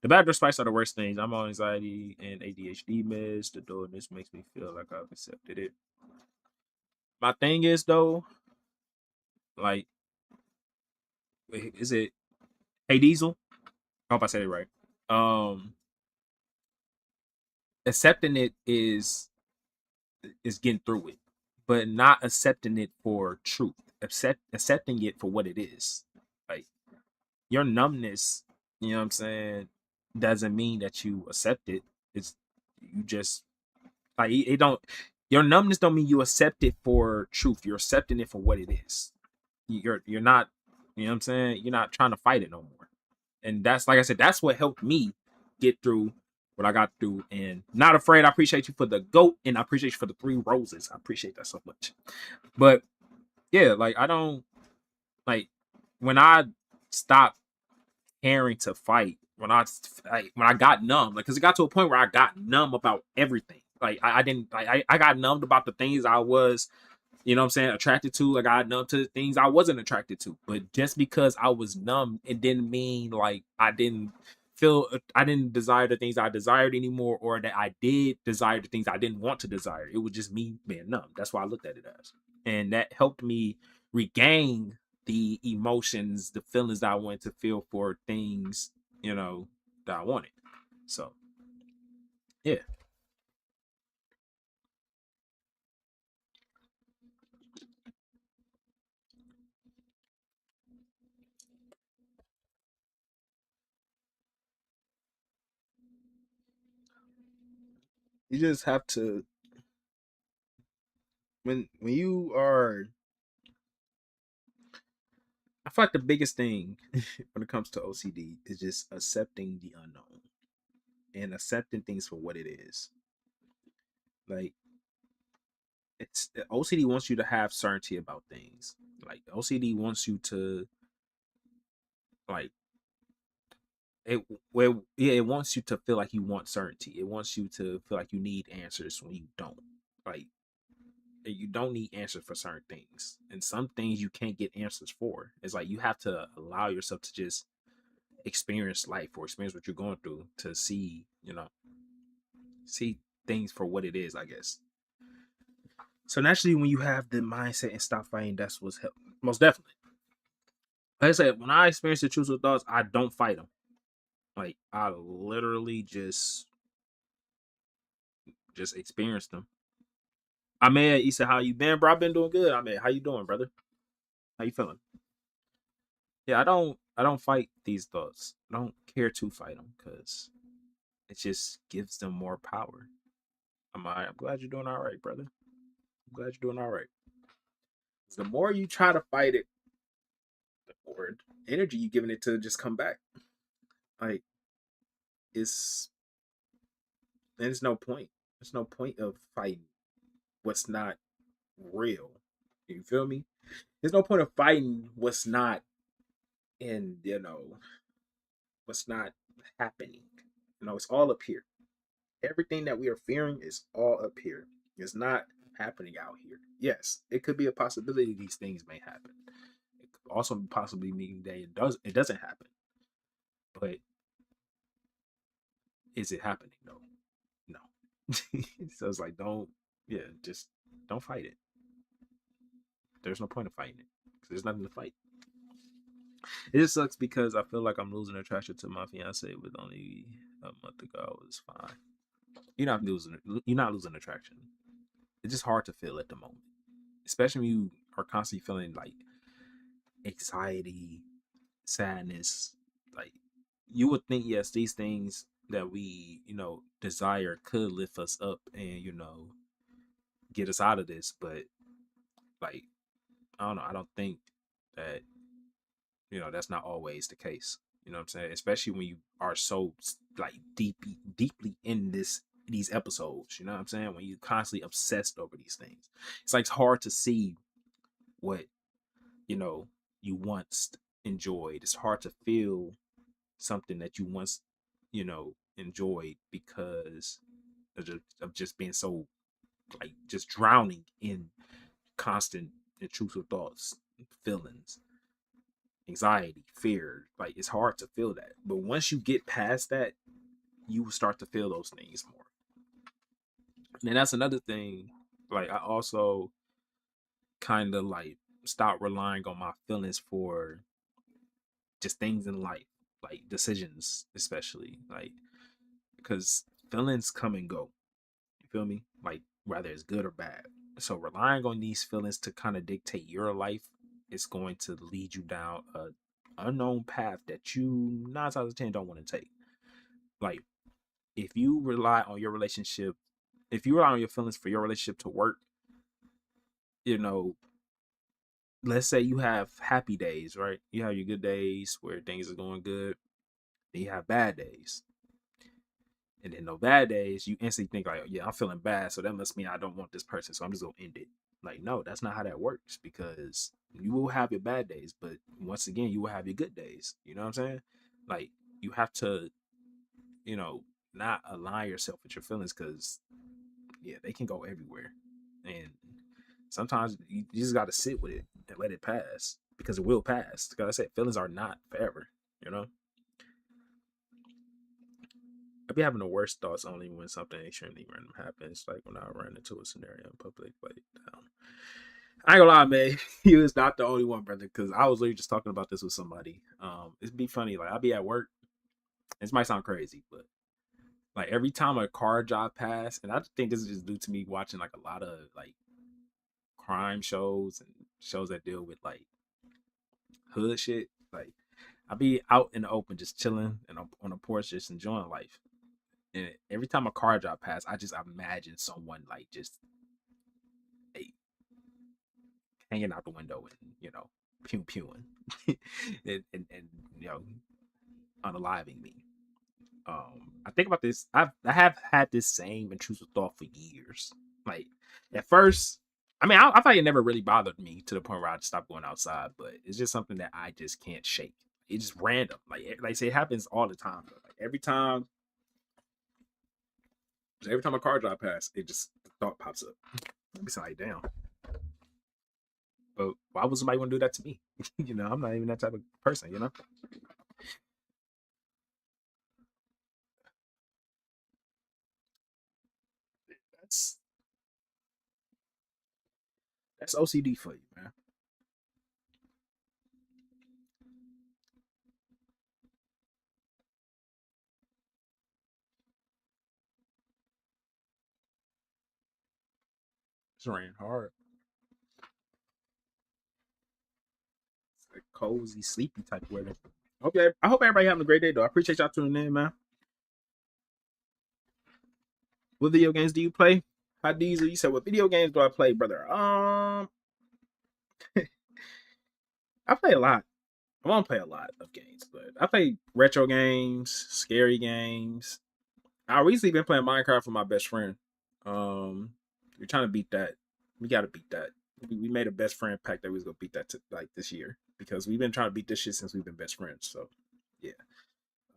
The bad spice are the worst things. I'm on anxiety and ADHD meds. The doing this makes me feel like I've accepted it. My thing is though, like, is it Hey Diesel? I hope I said it right. Um, Accepting it is getting through it, but not accepting it for truth. Accepting it for what it is. Like your numbness, you know what I'm saying, doesn't mean that you accept it. It's you just like it don't your numbness don't mean you accept it for truth. You're accepting it for what it is. You're not, you know what I'm saying? You're not trying to fight it no more. And that's like I said, that's what helped me get through what I got through. And not afraid. I appreciate you for the goat, and I appreciate you for the 3 roses. I appreciate that so much. But yeah, like I don't like when I stopped caring to fight. When I got numb, like because it got to a point where I got numb about everything. Like I didn't like I got numbed about the things I was, you know what I'm saying, attracted to. I got numb to the things I wasn't attracted to. But just because I was numb, it didn't mean like I didn't desire the things I desired anymore, or that I did desire the things I didn't want to desire. It was just me being numb. That's why I looked at it as. And that helped me regain the emotions, the feelings that I wanted to feel for things, that I wanted. So yeah. You just have to when you are I feel like the biggest thing when it comes to OCD is just accepting the unknown and accepting things for what it is. Like it's OCD wants you to have certainty about things. Like OCD wants you to like it well yeah, it wants you to feel like you want certainty. It wants you to feel like you need answers when you don't. Like you don't need answers for certain things. And some things you can't get answers for. It's like you have to allow yourself to just experience life or experience what you're going through to see things for what it is, I guess. So naturally, when you have the mindset and stop fighting, that's what's help. Most definitely. Like I said, when I experience the truthful thoughts, I don't fight them. Like I literally just experience them. I mean, he said, "How you been, bro? I've been doing good. I mean, how you doing, brother? How you feeling?" Yeah, I don't fight these thoughts. I don't care to fight them because it just gives them more power. I'm glad you're doing all right, brother. I'm glad you're doing all right. The more you try to fight it, the more energy you giving it to just come back. Like it's there's no point. There's no point of fighting what's not real. You feel me? There's no point of fighting what's not in, what's not happening. It's all up here. Everything that we are fearing is all up here. It's not happening out here. Yes, it could be a possibility these things may happen. It could also possibly mean that it doesn't happen. But is it happening? No. No. So it's like just don't fight it. There's no point of fighting it. There's nothing to fight. It just sucks because I feel like I'm losing attraction to my fiance with only a month ago. I was fine. You're not losing attraction. It's just hard to feel at the moment. Especially when you are constantly feeling like anxiety, sadness. Like you would think, yes, these things that we, desire could lift us up and, get us out of this. But like, I don't know. I don't think that, that's not always the case. You know what I'm saying? Especially when you are so like deeply in these episodes. You know what I'm saying? When you constantly obsessed over these things, it's like it's hard to see what you once enjoyed. It's hard to feel something that you once enjoyed because of just being so like just drowning in constant intrusive thoughts, feelings, anxiety, fear. Like it's hard to feel that. But once you get past that, you will start to feel those things more. And that's another thing. Like I also kind of like stop relying on my feelings for just things in life, like decisions, especially like because feelings come and go. You feel me? Like whether it's good or bad. So relying on these feelings to kind of dictate your life is going to lead you down a unknown path that you 9 times out of 10 don't want to take. Like if you rely on your relationship, if you rely on your feelings for your relationship to work, you know, let's say you have happy days, right? You have your good days where things are going good. Then you have bad days. And then no bad days, you instantly think like, yeah, I'm feeling bad, so that must mean I don't want this person, so I'm just gonna end it. Like, no, that's not how that works because you will have your bad days, but once again, you will have your good days. You know what I'm saying? Like, you have to, you know, not align yourself with your feelings because yeah, they can go everywhere, and sometimes you just got to sit with it and let it pass because it will pass. Like I said, feelings are not forever. You know, I be having the worst thoughts only when something extremely random happens, like when I ran into a scenario in public. Like, I ain't gonna lie, man, you was not the only one, brother. Because I was literally just talking about this with somebody. It'd be funny. Like, I'll be at work. This might sound crazy, but like every time a car drive past, and I think this is just due to me watching like a lot of like crime shows and shows that deal with like hood shit. Like, I be out in the open, just chilling and on the porch, just enjoying life. And every time a car drive past, I just imagine someone like just hey, hanging out the window and pew pewing and unaliving me. I think about this. I have had this same intrusive thought for years. Like at first, I mean, I thought it never really bothered me to the point where I stopped going outside, but it's just something that I just can't shake. It's just random. Like I say, it happens all the time. Like every time a car drive past, it just the thought pops up. It's like, damn. But why would somebody want to do that to me? I'm not even that type of person. That's that's OCD for you, man. It's raining hard. It's like cozy, sleepy type of weather. I hope everybody having a great day though. I appreciate y'all tuning in, man. What video games do you play? How Diesel? You said what video games do I play, brother? I play a lot. I won't play a lot of games, but I play retro games, scary games. I recently been playing Minecraft with my best friend. We're trying to beat that. We got to beat that. We made a best friend pact that we was gonna beat that like this year because we've been trying to beat this shit since we've been best friends. So yeah.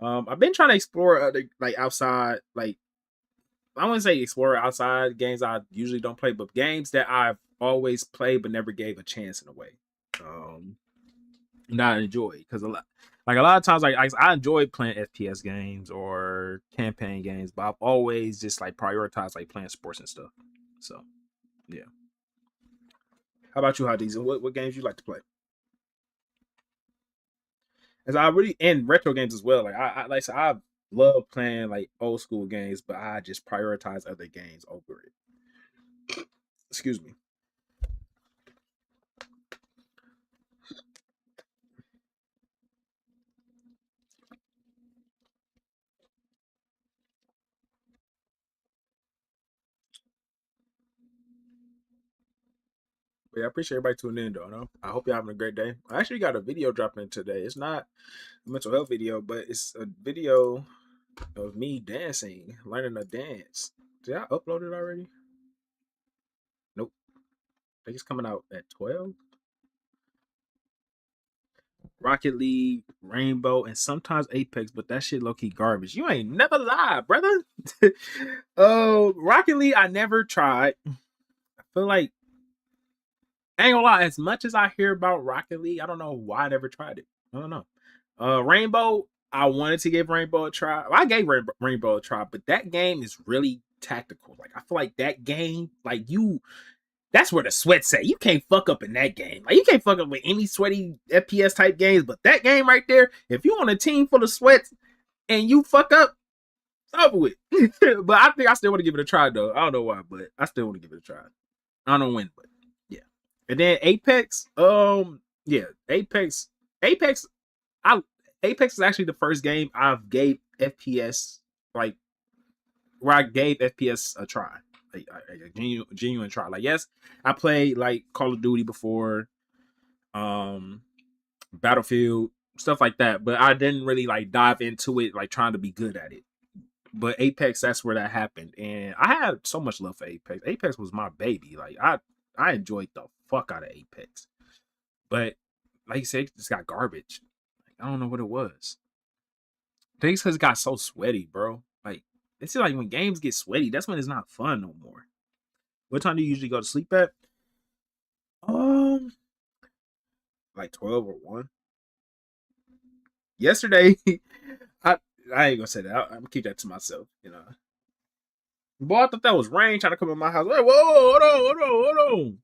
I've been trying to explore other like outside, like I wouldn't say explore outside games I usually don't play, but games that I've always played but never gave a chance in a way. Um, not enjoy because a lot of times, like I enjoy playing FPS games or campaign games, but I've always just like prioritized like playing sports and stuff. So yeah. How about you, Hadiz? And what games you like to play? As I really and retro games as well. Like like I said, I love playing like old school games, but I just prioritize other games over it. Excuse me. But yeah, I appreciate everybody tuning in though. No? I hope you're having a great day. I actually got a video dropping today. It's not a mental health video, but it's a video of me dancing, learning to dance. Did I upload it already? Nope. I think it's coming out at 12. Rocket League, Rainbow, and sometimes Apex, but that shit low key garbage. You ain't never lied, brother. Oh, Rocket League, I never tried. I feel like I ain't gonna lie, as much as I hear about Rocket League, I don't know why I never tried it. I don't know. Rainbow, I wanted to give Rainbow a try. Well, I gave Rainbow a try, but that game is really tactical. Like I feel like that game, like that's where the sweats at. You can't fuck up in that game. Like you can't fuck up with any sweaty FPS type games, but that game right there, if you on a team full of sweats and you fuck up, it's over with. But I think I still want to give it a try though. I don't know why, but I still want to give it a try. I don't know when, but yeah. And then Apex, yeah, Apex, I Apex is actually the first game I've gave FPS like where I gave FPS a try, like a genuine try. Like yes, I played like Call of Duty before, um, Battlefield stuff like that, but I didn't really like dive into it like trying to be good at it. But Apex, that's where that happened, and I had so much love for Apex. Apex was my baby. Like I enjoyed the fuck out of Apex, but like you said, it just got garbage. Like, I don't know what it was. Things has got so sweaty, bro. Like it's like when games get sweaty, that's when it's not fun no more. What time do you usually go to sleep at? Um, like 12 or 1. Yesterday, I I ain't gonna say that. I'm gonna keep that to myself. You know, boy, I thought that was rain trying to come in my house. Like, whoa, hold on.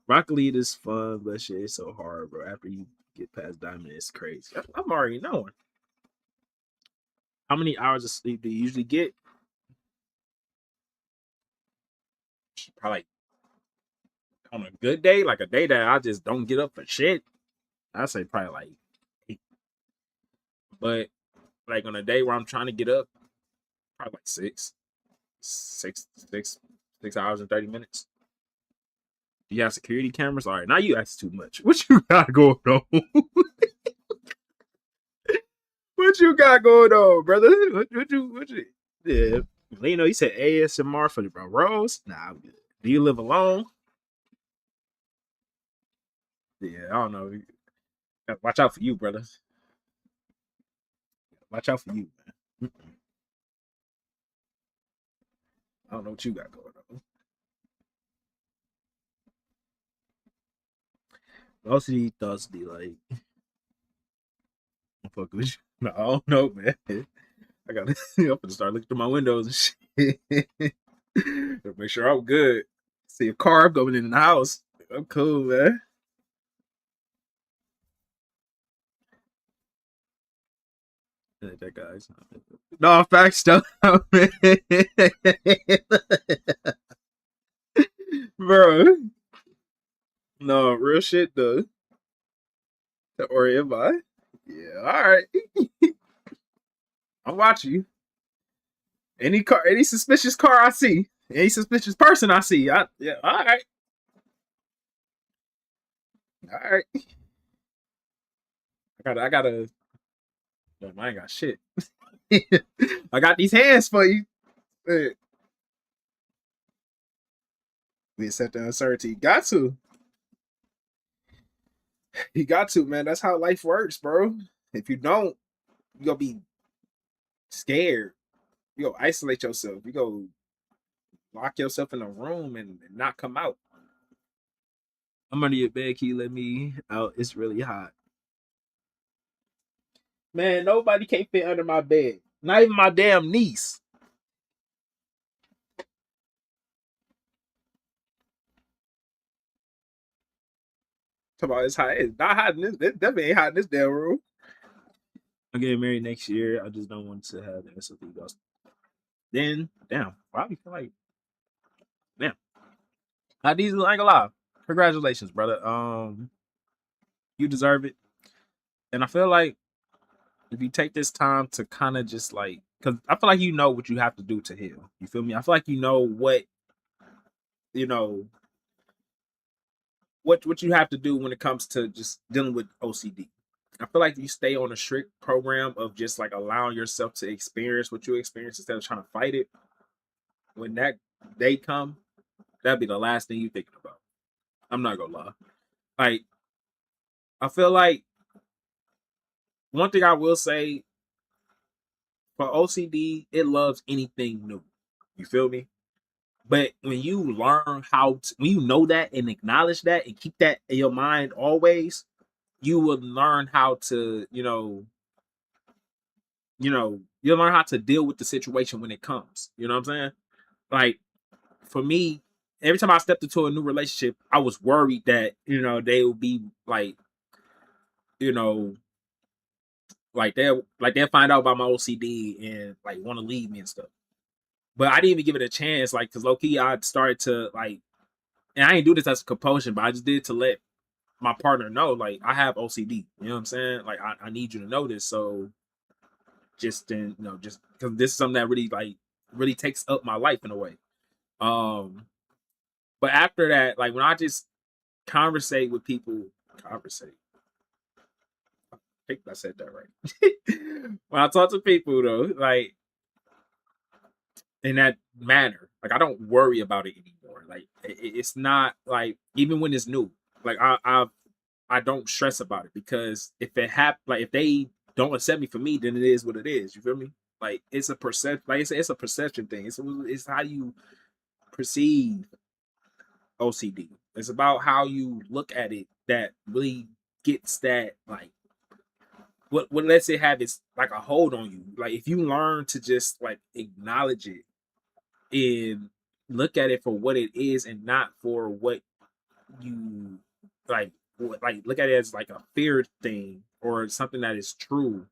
Rocket League is fun, but shit, it's so hard, bro. After you get past Diamond, it's crazy. I'm already knowing. How many hours of sleep do you usually get? Probably on a good day, like a day that I just don't get up for shit. I say probably like 8. But like on a day where I'm trying to get up, probably like 6 hours and 30 minutes. Do you have security cameras? All right, now you ask too much. What you got going on? What you got going on, brother? What you? Yeah, you know, you said ASMR for the bros. Nah, I'm good. Do you live alone? Yeah, I don't know. Watch out for you, brother. Watch out for you, man. I don't know what you got going on. Most of these thoughts be like, I'm fucking with you. No, I don't know, man. I gotta I'm gonna start looking through my windows and shit. Make sure I'm good. See a car going in the house. I'm cool, man. That guy's no facts though, bro. No real shit though. Or am I? Yeah, all right. I'm watching you. Any suspicious car I see, any suspicious person I see, yeah, all right, all right. I gotta. No, I ain't got shit. I got these hands for you. Hey, we accept the uncertainty. You got to. You got to, man. That's how life works, bro. If you don't, You gonna be scared. You go isolate yourself. You go lock yourself in a room and not come out. I'm under your bed. Can you let me out? It's really hot. Man, nobody can't fit under my bed. Not even my damn niece. Talk about it's hot. It's not hot in this. It definitely ain't hot in this damn room. I'm getting married next year. I just don't want to have the SOP ghost. Then, damn, probably feel like, damn. I ain't gonna lie. Congratulations, brother. You deserve it. And I feel like if you take this time to kind of just like, because I feel like you know what you have to do to heal. You feel me? I feel like you know what, you know, what you have to do when it comes to just dealing with OCD. I feel like you stay on a strict program of just like allowing yourself to experience what you experience instead of trying to fight it. When that day come, that'd be the last thing you thinking about. I'm not gonna lie. Like, I feel like one thing I will say for OCD, it loves anything new. You feel me? But when you learn when you know that and acknowledge that and keep that in your mind always, you will learn how to, you'll learn how to deal with the situation when it comes. You know what I'm saying? Like for me, every time I stepped into a new relationship, I was worried that, they would be like, you know, they'll find out about my OCD and like want to leave me and stuff. But I didn't even give it a chance, like, because low key I started to like, and I didn't do this as a compulsion, but I just did it to let my partner know, like, I have OCD. You know what I'm saying? Like, I need you to know this. So just then, just because this is something that really takes up my life in a way. But after that, like when I just conversate with people, conversate. I think I said that right. When I talk to people though, like in that manner, like I don't worry about it anymore. Like it's not like even when it's new, like I don't stress about it because if it like if they don't accept me for me, then it is what it is. You feel me? Like it's a perception. Like it's a perception thing. It's how you perceive OCD. It's about how you look at it that really gets that like what lets it have its like a hold on you. Like if you learn to just like acknowledge it and look at it for what it is and not for what you like look at it as like a feared thing or something that is true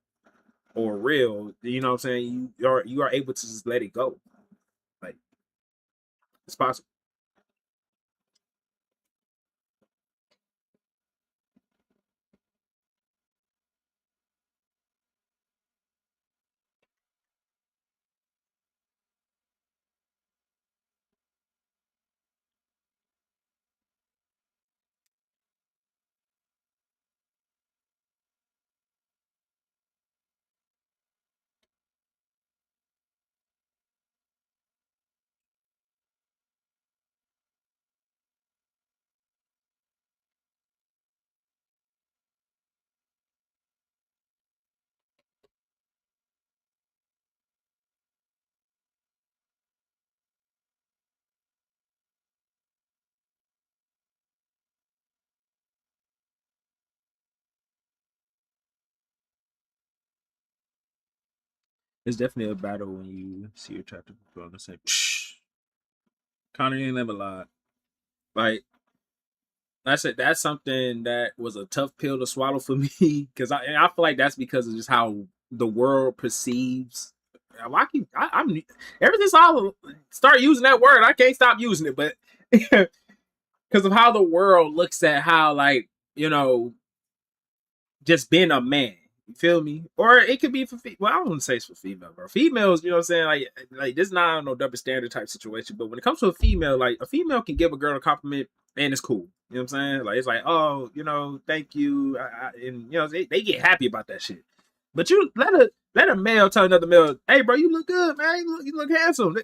or real, you know what I'm saying? You are able to just let it go. Like it's possible. It's definitely a battle when you see attractive people on the same. Connor ain't never lied. Like I said, that's something that was a tough pill to swallow for me because I feel like that's because of just how the world perceives. I'm ever since I start using that word, I can't stop using it, but because of how the world looks at how like just being a man. You feel me? Or it could be for well, I don't want to say it's for female, bro. Females, you know what I'm saying? Like this is not no double standard type situation. But when it comes to a female, like a female can give a girl a compliment and it's cool. You know what I'm saying? Like it's like, oh, thank you, and they get happy about that shit. But you let a male tell another male, hey, bro, you look good, man. You look handsome.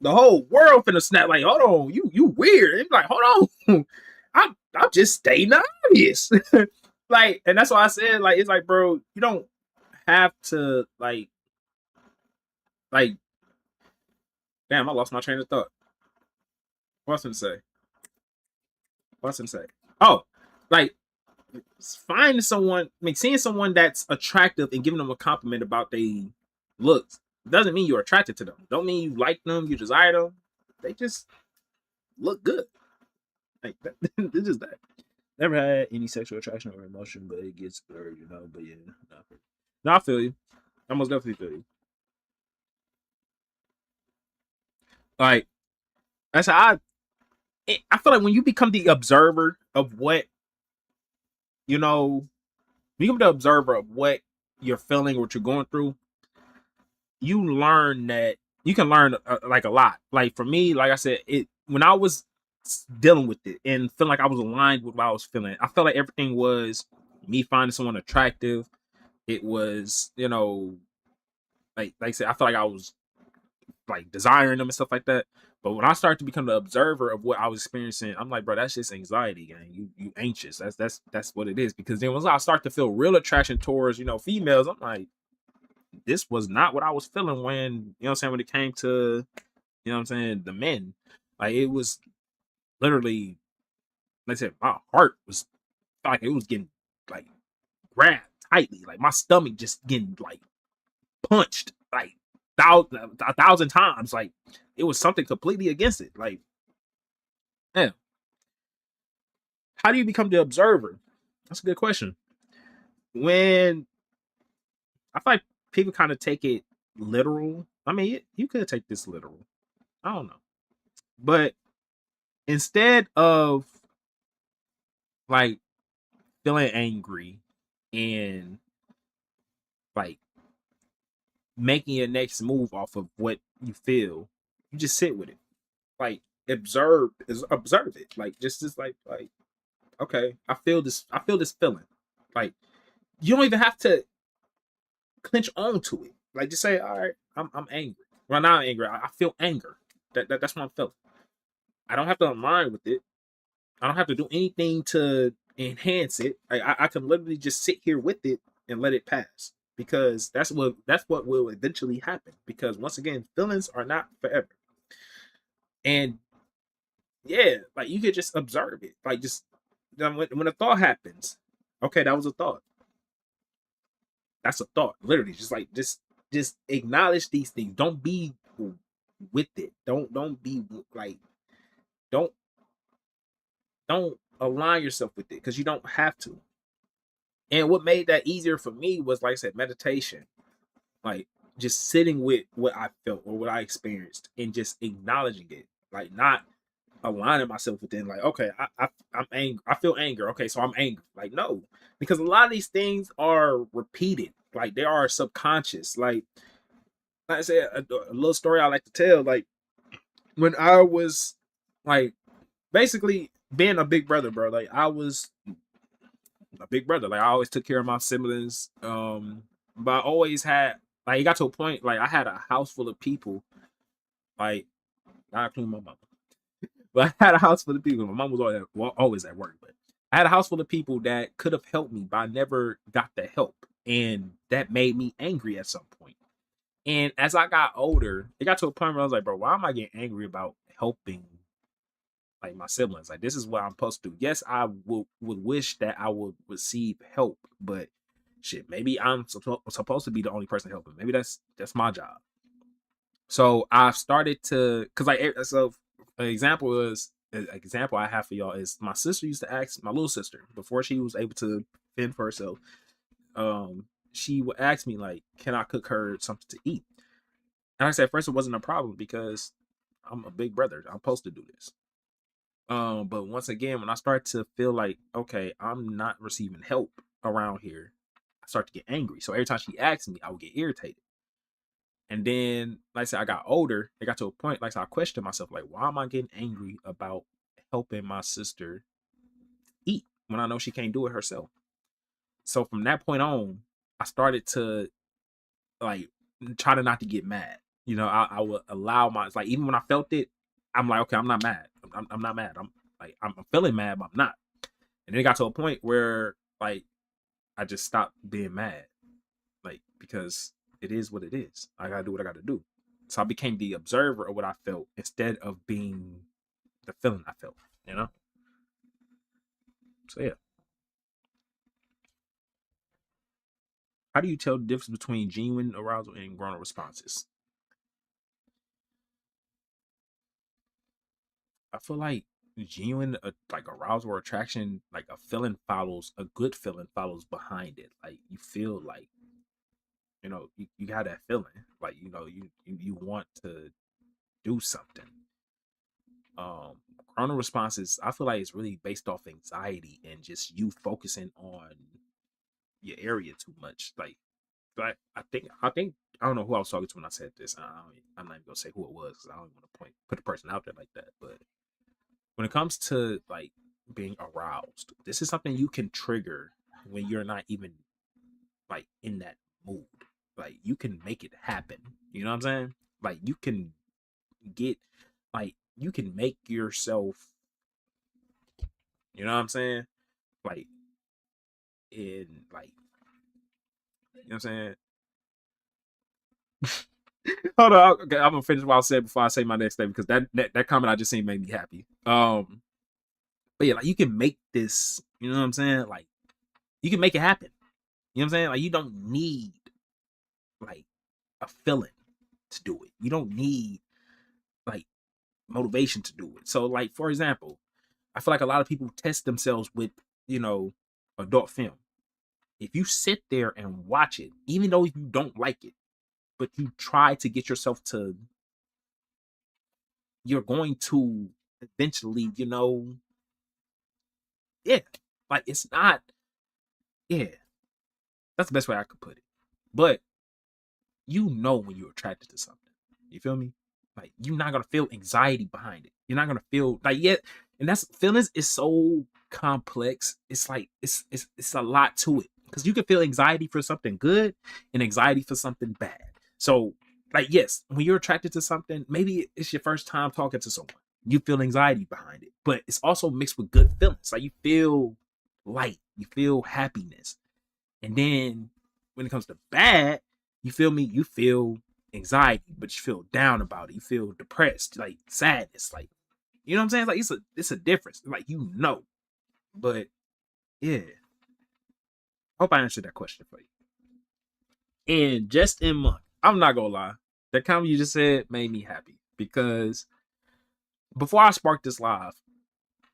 The whole world finna snap. Like, hold on, you weird. It's like, hold on, I'm just stating the obvious. Like, and that's why I said, like, it's like, bro, you don't have to like damn, I lost my train of thought. What's to say? What's to say? Oh, like finding someone, I mean, seeing someone that's attractive and giving them a compliment about their looks doesn't mean you're attracted to them. Don't mean you like them, you desire them. They just look good. Like that, it's just that. Never had any sexual attraction or emotion, but it gets blurred, you know. But yeah, no, I feel you. I most definitely feel you. Like that's how I feel like when you become the observer of what you know, become the observer of what you're feeling, what you're going through, you learn that you can learn like a lot. Like for me, like I said, it when I was dealing with it and feeling like I was aligned with what I was feeling, I felt like everything was me finding someone attractive. It was, like I said, I felt like I was like desiring them and stuff like that. But when I started to become the observer of what I was experiencing, I'm like, bro, that's just anxiety, gang. You anxious. That's what it is. Because then once I start to feel real attraction towards, females, I'm like, this was not what I was feeling when, I'm saying, when it came to, I'm saying, the men. Like it was literally, like I said, my heart was like it was getting like grabbed tightly. Like my stomach just getting like punched like a thousand times. Like it was something completely against it. Like, yeah. How do you become the observer? That's a good question. When I feel like people kind of take it literal. I mean, you could take this literal. I don't know. But instead of like feeling angry and like making your next move off of what you feel, you just sit with it. Like observe it. Like just like okay, I feel this feeling. Like you don't even have to clinch on to it. Like just say, all right, I'm angry. Well, not angry. I feel anger. That's what I'm feeling. I don't have to align with it. I don't have to do anything to enhance it. I can literally just sit here with it and let it pass because that's what will eventually happen. Because once again, feelings are not forever. And yeah, like you could just observe it. Like just when a thought happens, okay, that was a thought. That's a thought. Literally, just acknowledge these things. Don't be with it. Don't be like don't don't align yourself with it because you don't have to. And what made that easier for me was, like I said, meditation. Like just sitting with what I felt or what I experienced and just acknowledging it. Like not aligning myself with it. Like, okay, I'm angry. I feel anger. Okay, so I'm angry. Like, no. Because a lot of these things are repeated. Like they are subconscious. Like I said, a little story I like to tell. Like when I was like basically being a big brother, bro. Like I was a big brother. Like I always took care of my siblings. But I always had like it got to a point like I had a house full of people, like not including my mom. But I had a house full of people. My mom was always at work, but I had a house full of people that could have helped me, but I never got the help. And that made me angry at some point. And as I got older, it got to a point where I was like, bro, why am I getting angry about helping like my siblings? Like this is what I'm supposed to do. Yes, I would wish that I would receive help, but shit, maybe I'm supposed to be the only person helping. Maybe that's my job. So I've started to, cause like so an example I have for y'all is my sister used to ask my little sister before she was able to fend for herself. She would ask me like, can I cook her something to eat? And I said, first it wasn't a problem because I'm a big brother. I'm supposed to do this. But once again, when I start to feel like, okay, I'm not receiving help around here, I start to get angry. So every time she asked me, I would get irritated. And then, like I said, I got older. It got to a point, like, so I questioned myself, like, why am I getting angry about helping my sister eat when I know she can't do it herself? So from that point on, I started to like try to not to get mad. I would allow like even when I felt it, I'm like, okay, I'm not mad. I'm not mad. I'm feeling mad, but I'm not. And then it got to a point where like I just stopped being mad. Like because it is what it is. I gotta do what I gotta do. So I became the observer of what I felt instead of being the feeling I felt, you know? So yeah. How do you tell the difference between genuine arousal and grown responses? I feel like genuine like arousal or attraction, like a feeling follows a good feeling follows behind it. Like you feel like you got that feeling, like you want to do something. Um, Chrono responses, I feel like it's really based off anxiety and just you focusing on your area too much. Like I think I don't know who I was talking to when I said this. I'm not even gonna say who it was because I don't want to put the person out there like that. But when it comes to like being aroused, this is something you can trigger when you're not even like in that mood. Like you can make it happen. You know what I'm saying? Like you can get like you can make yourself, you know what I'm saying? Like in like you know what I'm saying? Hold on, okay, I'm gonna finish what I said before I say my next statement because that comment I just seen made me happy. But yeah, like you can make this, you know what I'm saying? Like you can make it happen. You know what I'm saying? Like you don't need like a feeling to do it. You don't need like motivation to do it. So like for example, I feel like a lot of people test themselves with, you know, adult film. If you sit there and watch it, even though you don't like it, but you try to get yourself to, you're going to eventually, yeah, like it's not, yeah, that's the best way I could put it. But when you're attracted to something, you feel me? Like you're not gonna feel anxiety behind it. You're not gonna feel like yet, and that's feelings is so complex. It's like it's a lot to it because you can feel anxiety for something good and anxiety for something bad. So like yes, when you're attracted to something, maybe it's your first time talking to someone. You feel anxiety behind it, but it's also mixed with good feelings. Like you feel light, you feel happiness, and then when it comes to bad, you feel me? You feel anxiety, but you feel down about it. You feel depressed, like sadness, like you know what I'm saying? Like it's a difference. Like But yeah. Hope I answered that question for you. And just in month, I'm not gonna lie, that comment you just said made me happy because before I sparked this live,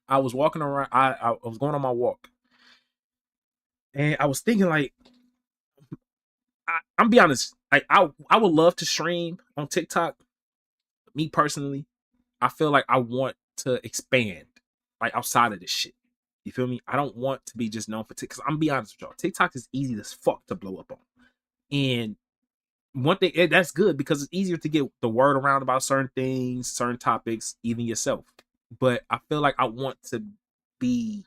I was walking around. I was going on my walk, and I was thinking like I'm be honest. Like I would love to stream on TikTok. Me personally, I feel like I want to expand like outside of this shit. You feel me? I don't want to be just known for TikTok. Because I'm gonna be honest with y'all, TikTok is easy as fuck to blow up on. And one thing that's good because it's easier to get the word around about certain things, certain topics, even yourself. But I feel like I want to be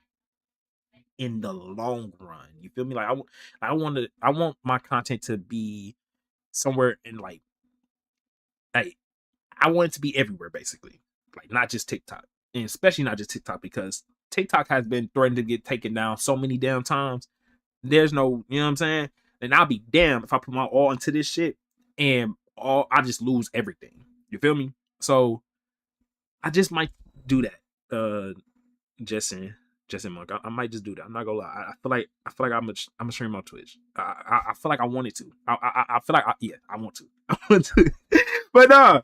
in the long run. You feel me? Like I want my content to be somewhere in like I want it to be everywhere basically. Like not just TikTok. And especially not just TikTok because TikTok has been threatened to get taken down so many damn times. There's no, you know what I'm saying? And I'll be damned if I put my all into this shit and all I just lose everything. You feel me? So I just might do that. Just in Monk. I might just do that. I'm not gonna lie. I feel like I'm a stream on Twitch. I feel like I wanted to. I feel like yeah, I want to. I want to. But bro,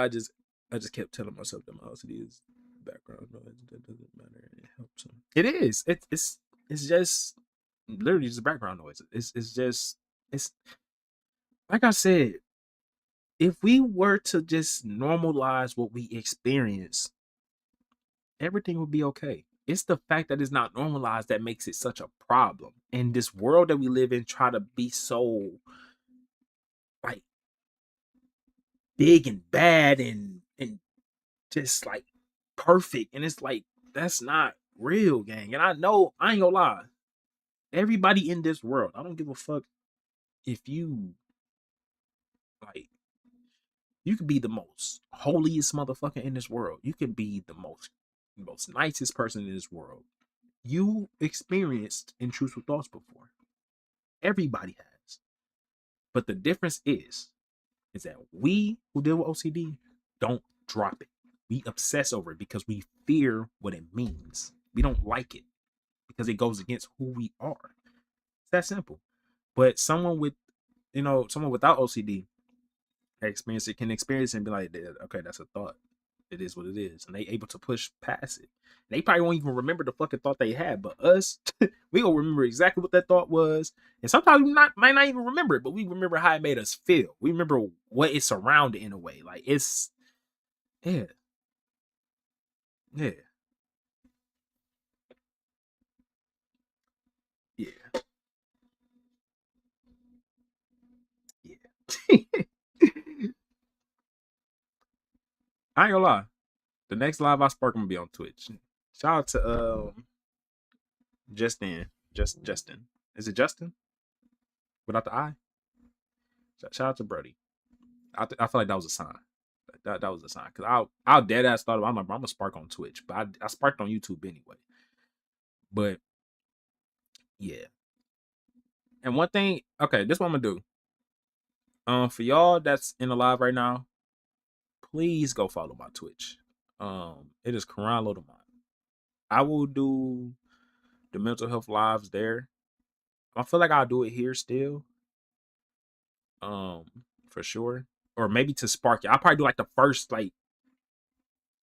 I just kept telling myself that my OCD is background noise. That doesn't matter. It helps him. It is. It's just literally just background noise. It's just it's like I said. If we were to just normalize what we experience, everything would be okay. It's the fact that it's not normalized that makes it such a problem. And this world that we live in try to be so like big and bad and just like perfect. And it's like that's not real, gang. And I know I ain't gonna lie. Everybody in this world, I don't give a fuck if you like you could be the most holiest motherfucker in this world. You can be the most nicest person in this world. You experienced intrusive thoughts before. Everybody has. But the difference is that we who deal with OCD don't drop it. We obsess over it because we fear what it means. We don't like it because it goes against who we are. It's that simple. But someone with, someone without OCD can experience it and be like, okay, that's a thought. It is what it is. And they able to push past it. They probably won't even remember the fucking thought they had. But us, we gonna remember exactly what that thought was. And sometimes we might not even remember it, but we remember how it made us feel. We remember what it surrounded in a way. Like it's yeah. Yeah. Yeah. Yeah. I ain't gonna lie. The next live I spark, I'm gonna be on Twitch. Shout out to Justin. Is it Justin? Without the I? Shout out to Brody. I feel like that was a sign. That was a sign. Cause I'll dead ass thought about I'm gonna spark on Twitch. But I sparked on YouTube anyway. But yeah. And one thing, okay, this is what I'm gonna do. For y'all that's in the live right now, please go follow my Twitch. It is Quran Lodomon. I will do the mental health lives there. I feel like I'll do it here still. For sure. Or maybe to spark it. I'll probably do like the first like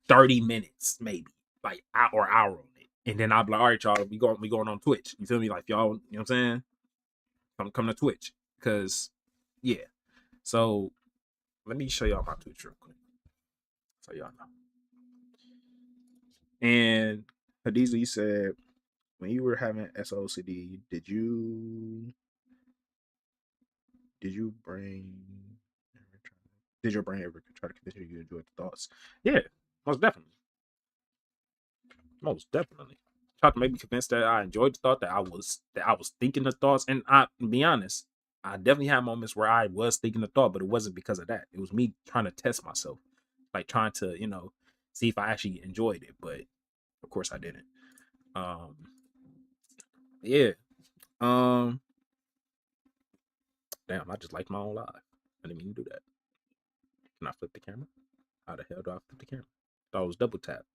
30 minutes, maybe. Like hour on it. And then I'll be like, all right, y'all, we going on Twitch. You feel me? Like y'all, you know what I'm saying? Come to Twitch. Cause yeah. So let me show y'all my Twitch real quick. So y'all know. And Hadiza, you said when you were having SOCD, did you bring did your brain ever try to convince you to enjoy the thoughts? Yeah, most definitely. Most definitely. Tried to make me convinced that I enjoyed the thought, that I was thinking the thoughts. And to be honest, I definitely had moments where I was thinking the thought, but it wasn't because of that. It was me trying to test myself. Like trying to, see if I actually enjoyed it. But of course I didn't. Yeah. Damn, I just liked my own live. I didn't mean to do that. Can I flip the camera? How the hell do I flip the camera? Thought it was double tap.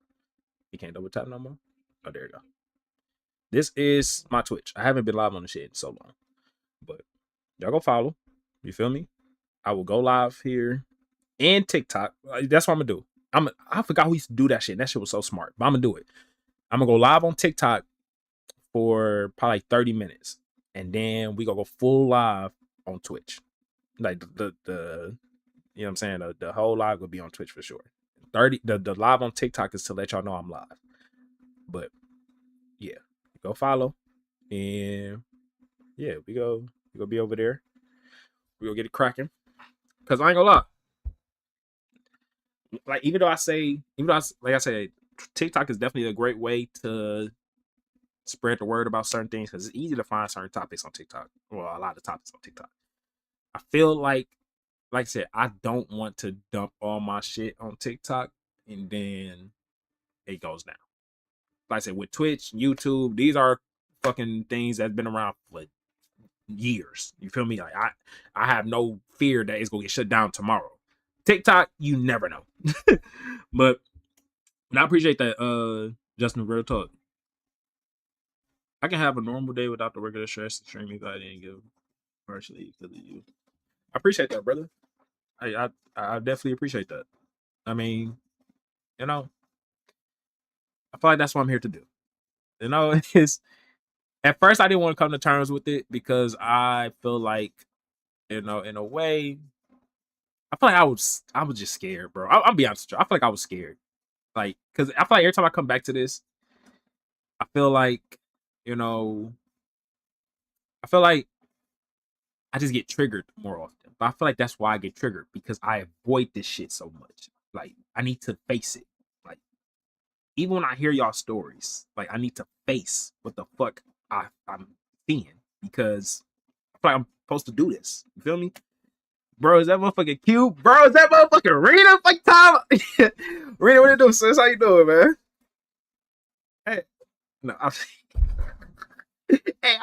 You can't double tap no more? Oh, there you go. This is my Twitch. I haven't been live on the shit in so long. But y'all go follow. You feel me? I will go live here and TikTok. That's what I'm gonna do. I forgot we used to do that shit. That shit was so smart. But I'm gonna do it. I'm gonna go live on TikTok for probably like 30 minutes. And then we gonna go full live on Twitch. Like the you know what I'm saying? The whole live will be on Twitch for sure. The live on TikTok is to let y'all know I'm live. But yeah, go follow. And yeah, we go be over there. We go get it cracking. Cause I ain't gonna lie. Like even though I said, TikTok is definitely a great way to spread the word about certain things because it's easy to find certain topics on TikTok. Well, a lot of topics on TikTok. I feel like I said, I don't want to dump all my shit on TikTok and then it goes down. Like I said, with Twitch, YouTube, these are fucking things that's been around for years. You feel me? Like I have no fear that it's gonna get shut down tomorrow. TikTok, you never know. But I appreciate that, Justin, real talk. I can have a normal day without the regular stress, extreme anxiety, and give partially because of you. I appreciate that, brother. I definitely appreciate that. I mean, you know, I feel like that's what I'm here to do. It's at first I didn't want to come to terms with it because I feel like, in a way, I feel like I was just scared, bro. I'll be honest with you. I feel like I was scared. Like, because I feel like every time I come back to this, I feel like, you know, I feel like I just get triggered more often. But I feel like that's why I get triggered because I avoid this shit so much. Like, I need to face it. Like, even when I hear y'all stories, like, I need to face what the fuck I'm seeing because I feel like I'm supposed to do this. You feel me? Bro, is that motherfucking cute? Bro, is that motherfucking Rita? Like, Tom? Rita, what you doing, sis? How you doing, man? Hey. No, hey,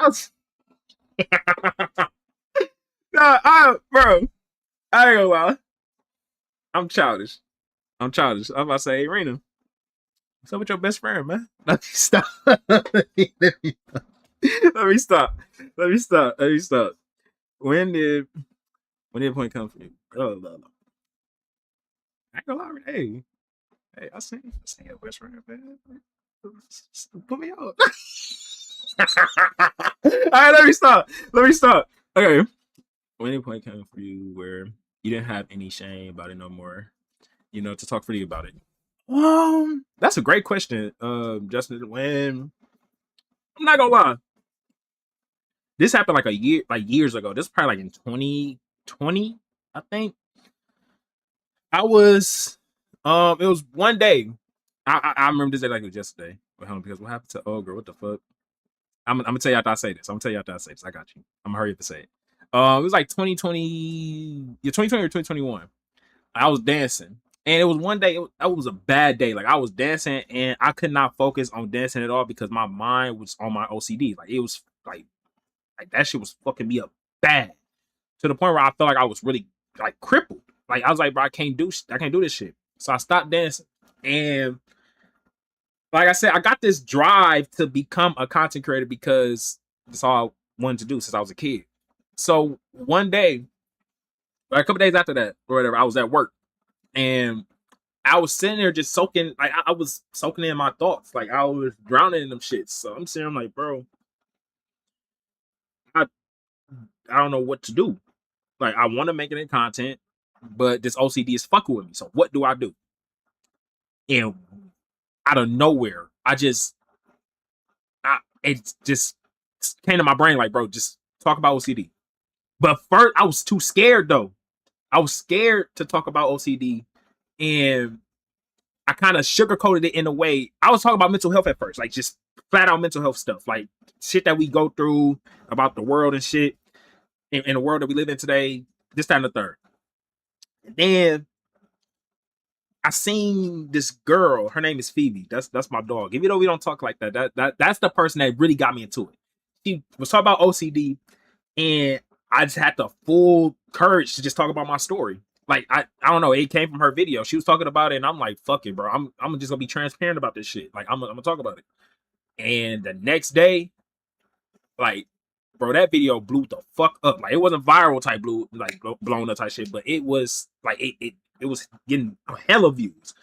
Bro, I ain't gonna lie. I'm childish. I'm childish. I'm about to say, hey, Rena, what's up with your best friend, man? Let me stop. Let me stop. Let me stop. Let me stop. When did the point come for you? Oh, no, no. I ain't gonna lie. Hey, hey, I seen your best friend, man. Put me out. All right, let me stop. Let me stop. Okay. When did the point come for you where you didn't have any shame about it no more? To talk freely about it. That's a great question, Justin. When I'm not gonna lie, this happened like years ago. This is probably like in 2020, I think. I was, it was one day. I remember this day like it was yesterday. Because what happened to Ogre? What the fuck? I'm gonna tell you after I say this. I got you. I'm gonna hurry up to say it. It was like 2020, yeah, 2020 or 2021. I was dancing, and it was one day. It was a bad day. Like I was dancing, and I could not focus on dancing at all because my mind was on my OCD. Like it was like that shit was fucking me up bad to the point where I felt like I was really like crippled. Like I was like, bro, I can't do this shit. So I stopped dancing, and like I said, I got this drive to become a content creator because that's all I wanted to do since I was a kid. So one day, like a couple days after that, or whatever, I was at work, and I was sitting there just soaking, like I was soaking in my thoughts, like I was drowning in them shits. So I'm sitting, I'm like, bro, I I don't know what to do. Like I want to make it in content, but this OCD is fucking with me. So what do I do? And out of nowhere, it just came to my brain like, bro, just talk about OCD. But first, I was too scared though. I was scared to talk about OCD, and I kind of sugarcoated it in a way. I was talking about mental health at first, like just flat out mental health stuff, like shit that we go through about the world and shit in the world that we live in today. This time the third. And then I seen this girl. Her name is Phoebe. That's my dog. Even though we don't talk like that's the person that really got me into it. She was talking about OCD, and I just had the full courage to just talk about my story. Like I don't know, it came from her video. She was talking about it, and I'm like, fuck it, bro. I'm just gonna be transparent about this shit. Like I'm gonna talk about it. And the next day, like, bro, that video blew the fuck up. Like it wasn't viral type blown up type shit, but it was like it was getting hella views.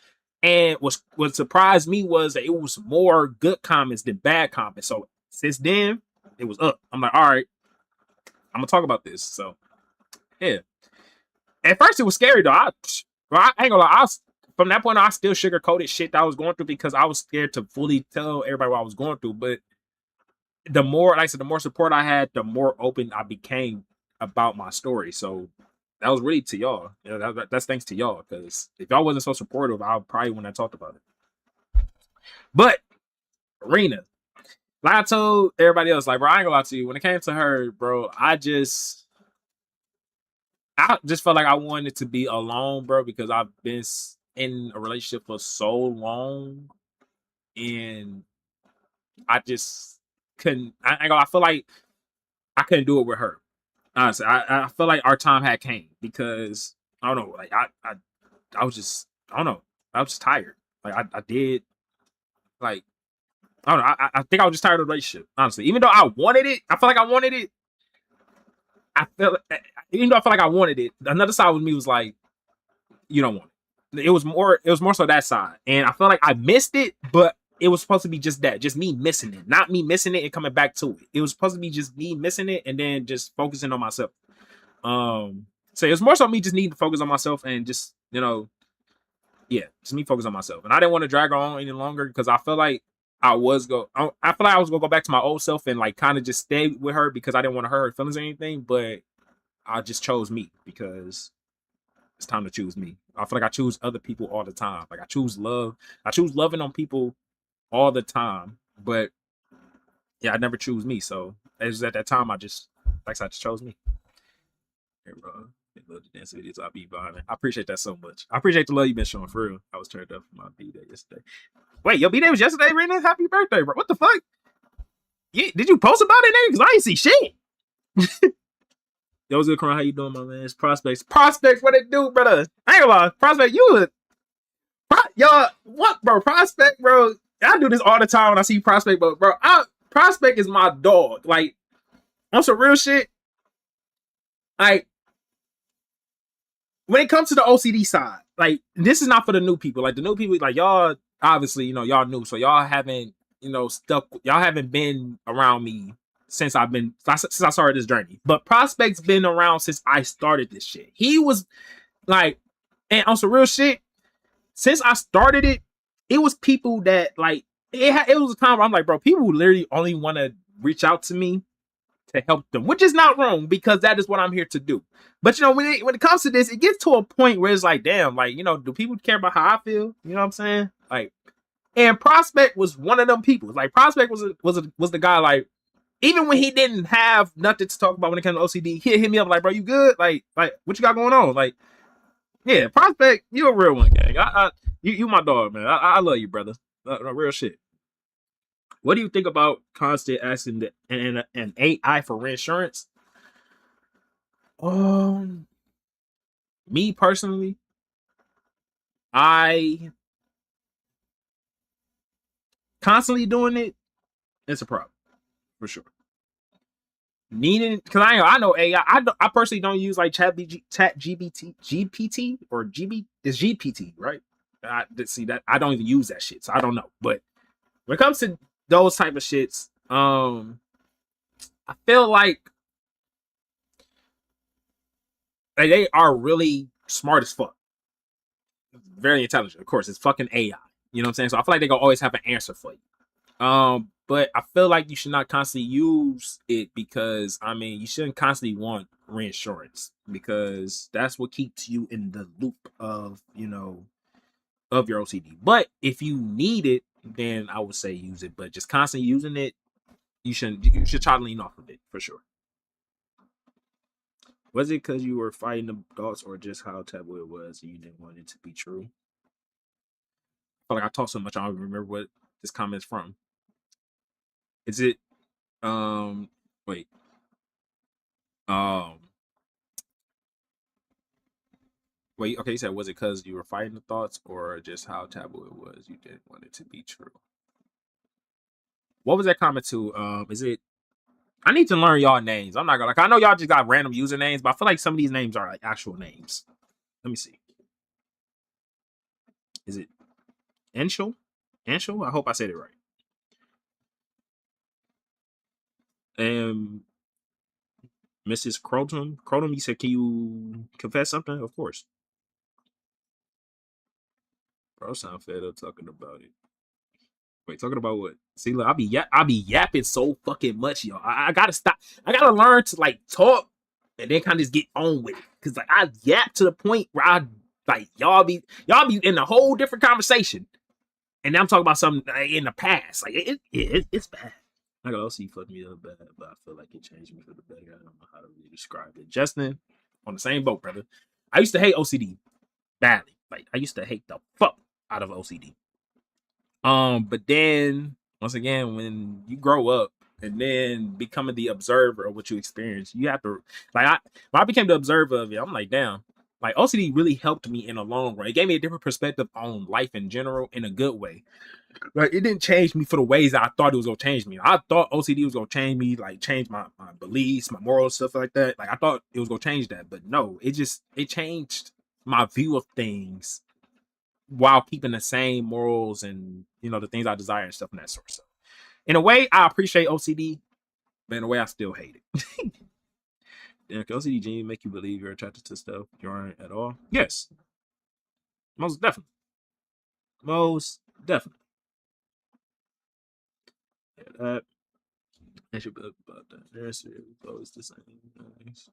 And what surprised me was that it was more good comments than bad comments. So since then, it was up. I'm like, all right, I'm gonna talk about this. So yeah. At first, it was scary though. I ain't gonna lie. From that point on, I still sugarcoated shit that I was going through because I was scared to fully tell everybody what I was going through. But the more, like I said, the more support I had, the more open I became about my story. So that was really to y'all. That's thanks to y'all, because if y'all wasn't so supportive, I probably wouldn't have talked about it. But Rena, like I told everybody else, like, bro, I ain't gonna lie to you. When it came to her, bro, I just felt like I wanted to be alone, bro, because I've been in a relationship for so long, and I just couldn't. I feel like I couldn't do it with her. Honestly, I feel like our time had came because I don't know. Like I was just, I don't know. I was just tired. Like I did. Like I don't know. I think I was just tired of the relationship. Honestly, even though I wanted it, I felt like I wanted it. I felt even though I felt like I wanted it, another side of me was like, you don't want it. It was more so that side, and I felt like I missed it, but it was supposed to be just that, just me missing it, not me missing it and coming back to it. It was supposed to be just me missing it and then just focusing on myself. So it was more so me just needing to focus on myself and just just me focus on myself. And I didn't want to drag her on any longer because I felt like I feel like I was gonna go back to my old self and like kind of just stay with her because I didn't want to hurt her feelings or anything, but I just chose me because it's time to choose me. I feel like I choose other people all the time. Like I choose love. I choose loving on people all the time. But yeah, I never choose me. So as at that time, I just chose me. Hey, bro. They love the dance videos I be behind. I appreciate that so much. I appreciate the love you've been showing for real. I was turned up for my B-Day yesterday. Wait, your B-Day was yesterday, Rena? Happy birthday, bro. What the fuck? Yeah, did you post about it, nigga? Because I ain't see shit. Yo, what's good, Karan? How you doing, my man? It's Prospects. Prospects, what it do, brother? I ain't gonna lie. Prospect, y'all, what, bro? Prospect, bro. I do this all the time when I see Prospect, but bro, Prospect is my dog. Like, on some real shit. Like, when it comes to the OCD side, like, this is not for the new people. Like, the new people, like, y'all, obviously, y'all new, so y'all haven't, y'all haven't been around me since I started this journey. But Prospect's been around since I started this shit. He was like, and on some real shit, since I started it, it was people that like it was a time where I'm like, bro, people literally only want to reach out to me to help them, which is not wrong because that is what I'm here to do. But when it comes to this, it gets to a point where it's like, damn, like, do people care about how I feel? You know what I'm saying? Like, and Prospect was one of them people. Like, Prospect was the guy, like, even when he didn't have nothing to talk about when it comes to OCD, he'd hit me up like, bro, you good? Like what you got going on? Like, yeah, Prospect, you a real one, gang. You my dog, man. I love you, brother. Real shit. What do you think about constant asking an AI for reinsurance? Me personally, I constantly doing it. It's a problem for sure. Needing, because I know AI. I personally don't use like Chat GPT or GB is GPT, right? See that I don't even use that shit, so I don't know. But when it comes to those type of shits, I feel like they are really smart as fuck, very intelligent. Of course, it's fucking AI. You know what I'm saying? So I feel like they gonna always have an answer for you. But I feel like you should not constantly use it because you shouldn't constantly want reinsurance because that's what keeps you in the loop of of your OCD. But if you need it, then I would say use it. But just constantly using it, you should try to lean off of it for sure. Was it because you were fighting the thoughts or just how taboo it was and you didn't want it to be true? I feel like I talked so much I don't remember what this comment's from. Is it wait. Um Wait, okay, you said was it because you were fighting the thoughts or just how taboo it was? You didn't want it to be true. What was that comment to? Is it I need to learn y'all names. I'm not gonna I know y'all just got random usernames, but I feel like some of these names are like actual names. Let me see. Is it Anshul? Anshul? I hope I said it right. And Mrs. Croton, you said, can you confess something? Of course. Bro, sound fed up talking about it. Wait, talking about what? See, look, I be yapping so fucking much, y'all. I gotta stop. I gotta learn to like talk and then kind of just get on with it. Cause like I yap to the point where I like y'all be in a whole different conversation, and now I'm talking about something in the past. Like it's bad. I got OCD fucked me up bad, but I feel like it changed me for the better. I don't know how to really describe it. Justin, on the same boat, brother. I used to hate OCD badly. Like I used to hate the fuck out of OCD. But then once again, when you grow up and then becoming the observer of what you experience, you have to like when I became the observer of it, I'm like, damn, like OCD really helped me in a long run. It gave me a different perspective on life in general in a good way. Like it didn't change me for the ways that I thought it was gonna change me. I thought OCD was gonna change me, like change my beliefs, my morals, stuff like that. Like I thought it was gonna change that, but no, it changed my view of things while keeping the same morals and the things I desire and stuff in that sort. So in a way, I appreciate OCD, but in a way, I still hate it. Yeah, can OCD gene make you believe you're attracted to stuff you aren't at all? Yes, most definitely. Most definitely. Yeah, that. I should be about that. There's always the same things.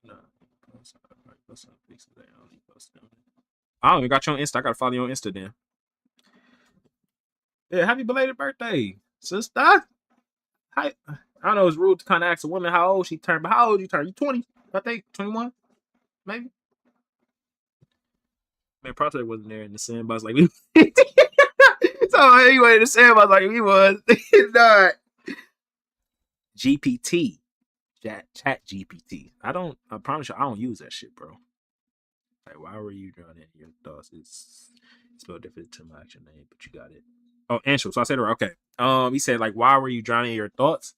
No, I don't even got you on Insta. I gotta follow you on Insta then. Yeah, happy belated birthday, sister. Hi. I don't know it's rude to kind of ask a woman how old she turned, but how old you turn? You 20, I think, 21, maybe. Man, Project wasn't there in the sandbox like know he wanted to say him. I was like, he was. He's not. GPT. Chat GPT. I promise you, I don't use that shit, bro. Like, why were you drowning in your thoughts? It's spelled different to my actual name, but you got it. Oh, Anshul. So I said it right. Okay. He said, like, why were you drowning in your thoughts?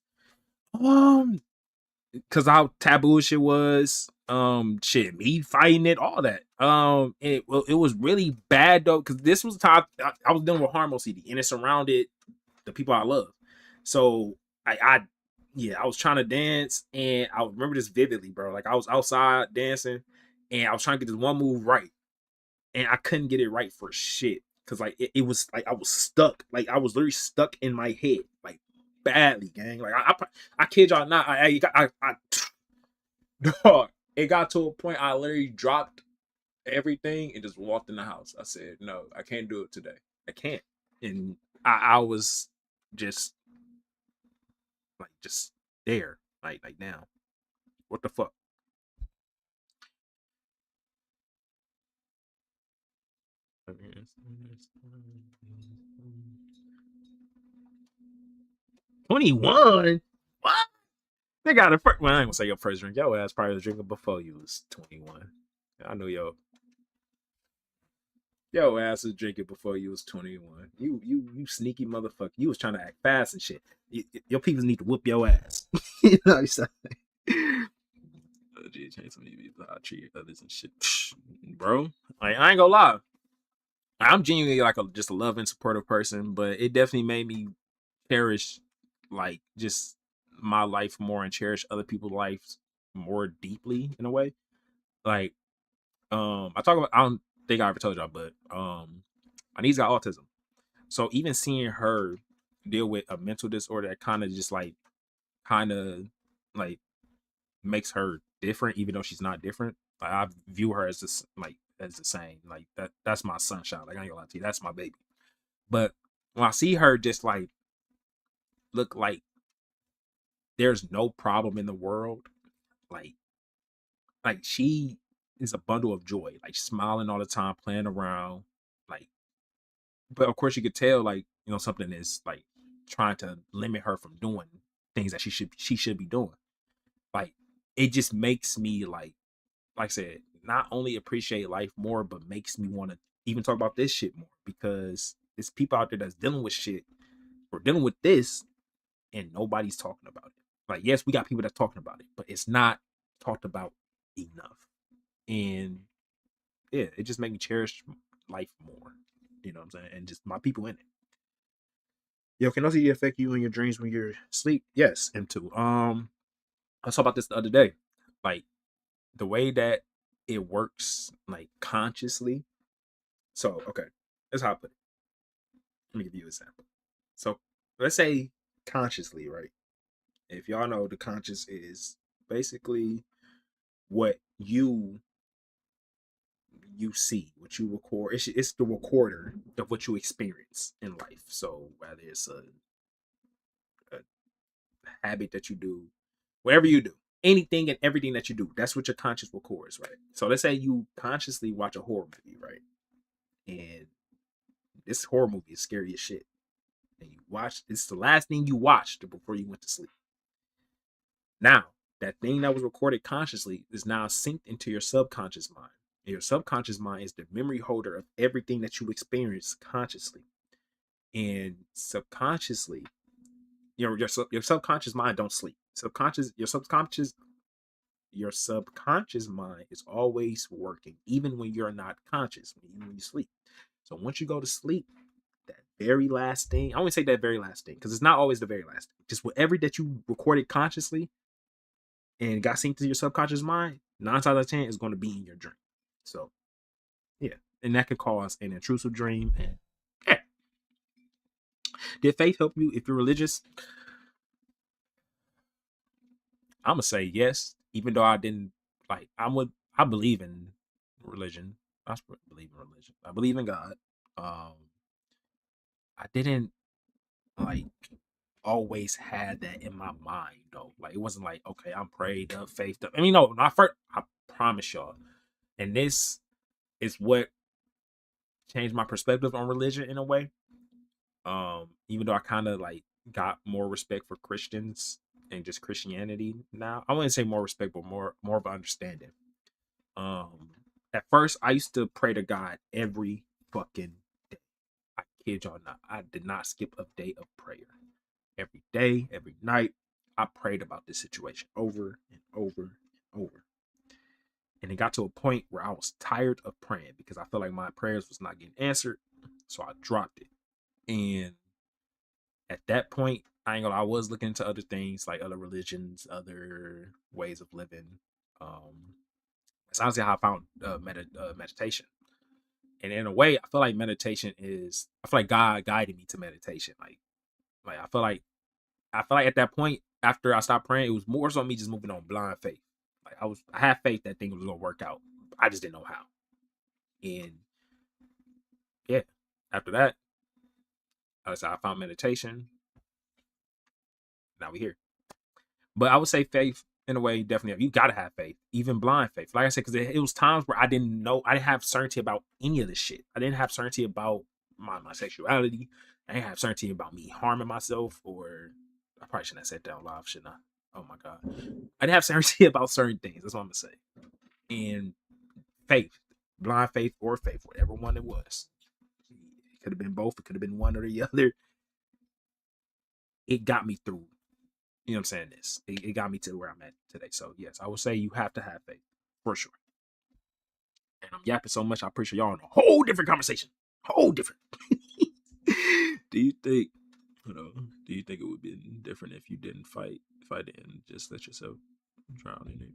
Because how taboo shit was. Shit, me fighting it, all that. It was really bad though, because this was the time I was dealing with harm OCD, and it surrounded the people I love. So I was trying to dance, and I remember this vividly, bro. Like I was outside dancing, and I was trying to get this one move right, and I couldn't get it right for shit. Cause like it was like I was stuck. Like I was literally stuck in my head, like badly, gang. Like I kid y'all not. Dog, it got to a point I literally dropped everything and just walked in the house. I said, no, I can't do it today. I can't. And I was just just there. Like now. What the fuck? $21? What? They got a first. Well, I ain't gonna say your first drink. Your ass probably was drinking before you was 21. I knew your ass was drinking before you was 21. You sneaky motherfucker. You was trying to act fast and shit. Your people need to whoop your ass. You know what I'm saying? Gee, change some people how I treat others and shit, bro. Like I ain't gonna lie. I'm genuinely like just a loving, supportive person, but it definitely made me cherish like just my life more and cherish other people's lives more deeply in a way. Like, I don't think I ever told y'all, but my niece got autism. So even seeing her deal with a mental disorder that kind of like makes her different, even though she's not different. Like I view her as this like as the same. Like that's my sunshine. Like I ain't gonna lie to you, that's my baby. But when I see her just like look like there's no problem in the world, like she is a bundle of joy, like smiling all the time, playing around, like. But of course, you could tell, like something is like trying to limit her from doing things that she should be doing. Like it just makes me like I said, not only appreciate life more, but makes me want to even talk about this shit more because there's people out there that's dealing with shit or dealing with this, and nobody's talking about it. Like, yes, we got people that's talking about it, but it's not talked about enough. And yeah, it just made me cherish life more. You know what I'm saying? And just my people in it. Yo, can OCD affect you in your dreams when you're asleep? Yes, M2. I saw about this the other day. Like the way that it works, like consciously. So, okay, that's how I put it. Let me give you an example. So, let's say consciously, right? If y'all know, the conscious is basically what you see, what you record. It's the recorder of what you experience in life. So whether it's a habit that you do, whatever you do, anything and everything that you do, that's what your conscious records, right? So let's say you consciously watch a horror movie, right? And this horror movie is scary as shit. And you watch, it's the last thing you watched before you went to sleep. Now, that thing that was recorded consciously is now synced into your subconscious mind. And your subconscious mind is the memory holder of everything that you experience consciously. And subconsciously, your subconscious mind don't sleep. Your subconscious mind is always working, even when you're not conscious, even when you sleep. So once you go to sleep, that very last thing, I wouldn't say that very last thing, because it's not always the very last thing. Just whatever that you recorded consciously and got synced to your subconscious mind, 9 times out of 10 is going to be in your dream. So yeah. And that could cause an intrusive dream. And yeah. Did faith help you if you're religious? I'm gonna say yes, even though I didn't like. I believe in religion. I believe in religion. I believe in God. Um, I didn't like always had that in my mind though. Like it wasn't like okay, I'm prayed up, faith up. I mean, no, not first. I promise y'all, and this is what changed my perspective on religion in a way. Even though I kind of like got more respect for Christians and just Christianity now. I wouldn't say more respect, but more of an understanding. Um, at first I used to pray to God every fucking day. I kid y'all not. I did not skip a day of prayer. Every day, every night, I prayed about this situation over and over and over. And it got to a point where I was tired of praying because I felt like my prayers was not getting answered. So I dropped it. And at that point, I ain't gonna lie, I was looking into other things like other religions, other ways of living. That's honestly how I found meditation. And in a way, I feel like meditation is. I feel like God guided me to meditation. Like I feel like at that point, after I stopped praying, it was more so me just moving on blind faith. Like I had faith that thing was gonna work out. I just didn't know how. And yeah, after that, I found meditation. Now we here. But I would say faith in a way, definitely. You gotta have faith, even blind faith. Like I said, because it was times where I didn't know, I didn't have certainty about any of this shit. I didn't have certainty about my sexuality. I didn't have certainty about me harming myself, or I probably shouldn't have said that live, shouldn't I? Oh my god, I didn't have certainty about certain things. That's what I'm gonna say. And faith, blind faith or faith, whatever one it was. It could have been both. It could have been one or the other. It got me through. You know what I'm saying? It got me to where I'm at today. So yes, I would say you have to have faith for sure. And I'm yapping so much. I appreciate y'all in a whole different conversation. Whole different. Do you think? Do you think it would be different if you didn't fight? If I didn't just let yourself drown in it?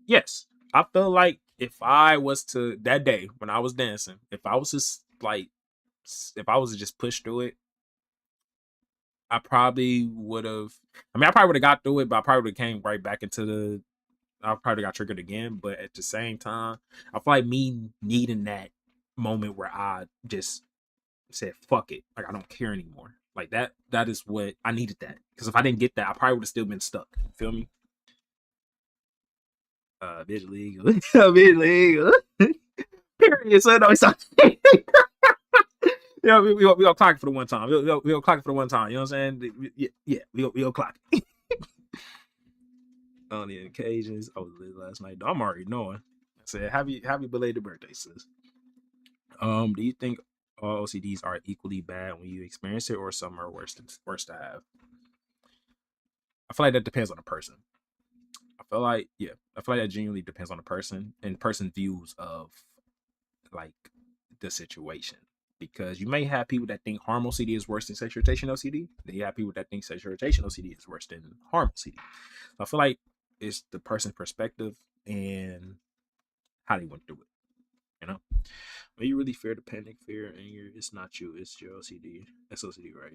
Yes, I feel like if I was to that day when I was dancing, if I was just like, if I was to just push through it, I probably would have. I mean, I probably would have got through it, but I probably would have came right back into the. I probably got triggered again, but at the same time, I feel like me needing that moment where I just said fuck it, like I don't care anymore. Like that. That is what I needed. That because if I didn't get that, I probably would have still been stuck. You feel me? Bitch legal, bitch legal. Period. So no, it's not. Yeah, we gonna clock it for the one time. We gonna clock it for the one time. You know what I'm saying? Yeah, we gonna clock it. On the occasions, I was lit last night. I'm already knowing. I said, happy belated birthday, sis. Do you think all OCDs are equally bad when you experience it, or some are worse to have? I feel like that depends on the person. I feel like that genuinely depends on the person and person views of like the situation. Because you may have people that think harm OCD is worse than sexual irritation OCD. Then you have people that think sexual irritation OCD is worse than harm OCD. So I feel like it's the person's perspective and how they went through it. You know, when you really fear the panic, fear, anger, it's not you, it's your OCD. That's OCD, right?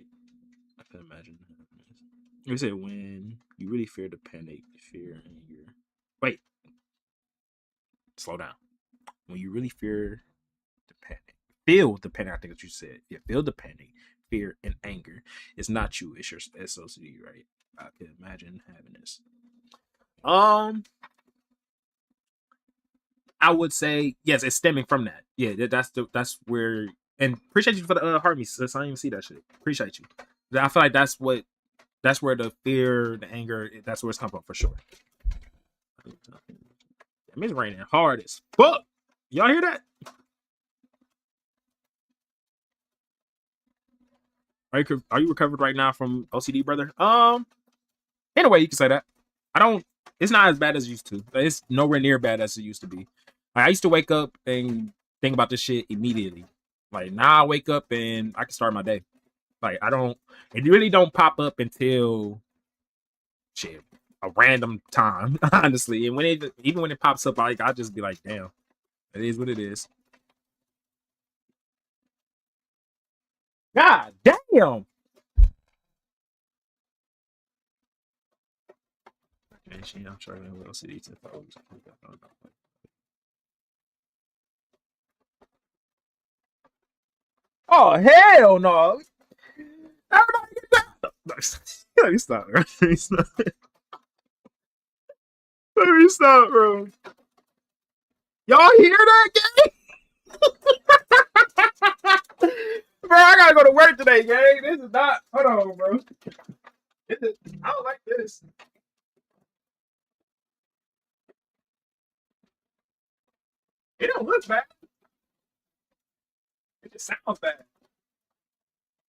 I can imagine. You said when you really fear the panic, fear, anger. Wait, slow down. When you really fear the panic, feel the panic. I think what you said. Yeah, feel the panic, fear, and anger. It's not you. It's your OCD, right? I can imagine having this. I would say yes. It's stemming from that. Yeah, that's where. And appreciate you for the heart me, sis. I didn't even see that shit. Appreciate you. I feel like that's where the fear, the anger, that's where it's come from for sure. It's raining hard as fuck. Y'all hear that? Are you recovered right now from OCD, brother? In a way, you can say that. I don't. It's not as bad as it used to. It's nowhere near bad as it used to be. Like, I used to wake up and think about this shit immediately. Like now, I wake up and I can start my day. Like I don't. It really don't pop up until shit a random time, honestly. And even when it pops up, like I'll just be like, damn, it is what it is. God damn. I'm struggling with OCD to focus. Oh hell no! Everybody get down. Let me stop. Let me stop. Let me stop, bro. Y'all hear that, gang? Bro, I gotta go go to work today, gang. This is not. Hold on, bro. I don't like this. It don't look bad. It just sounds bad.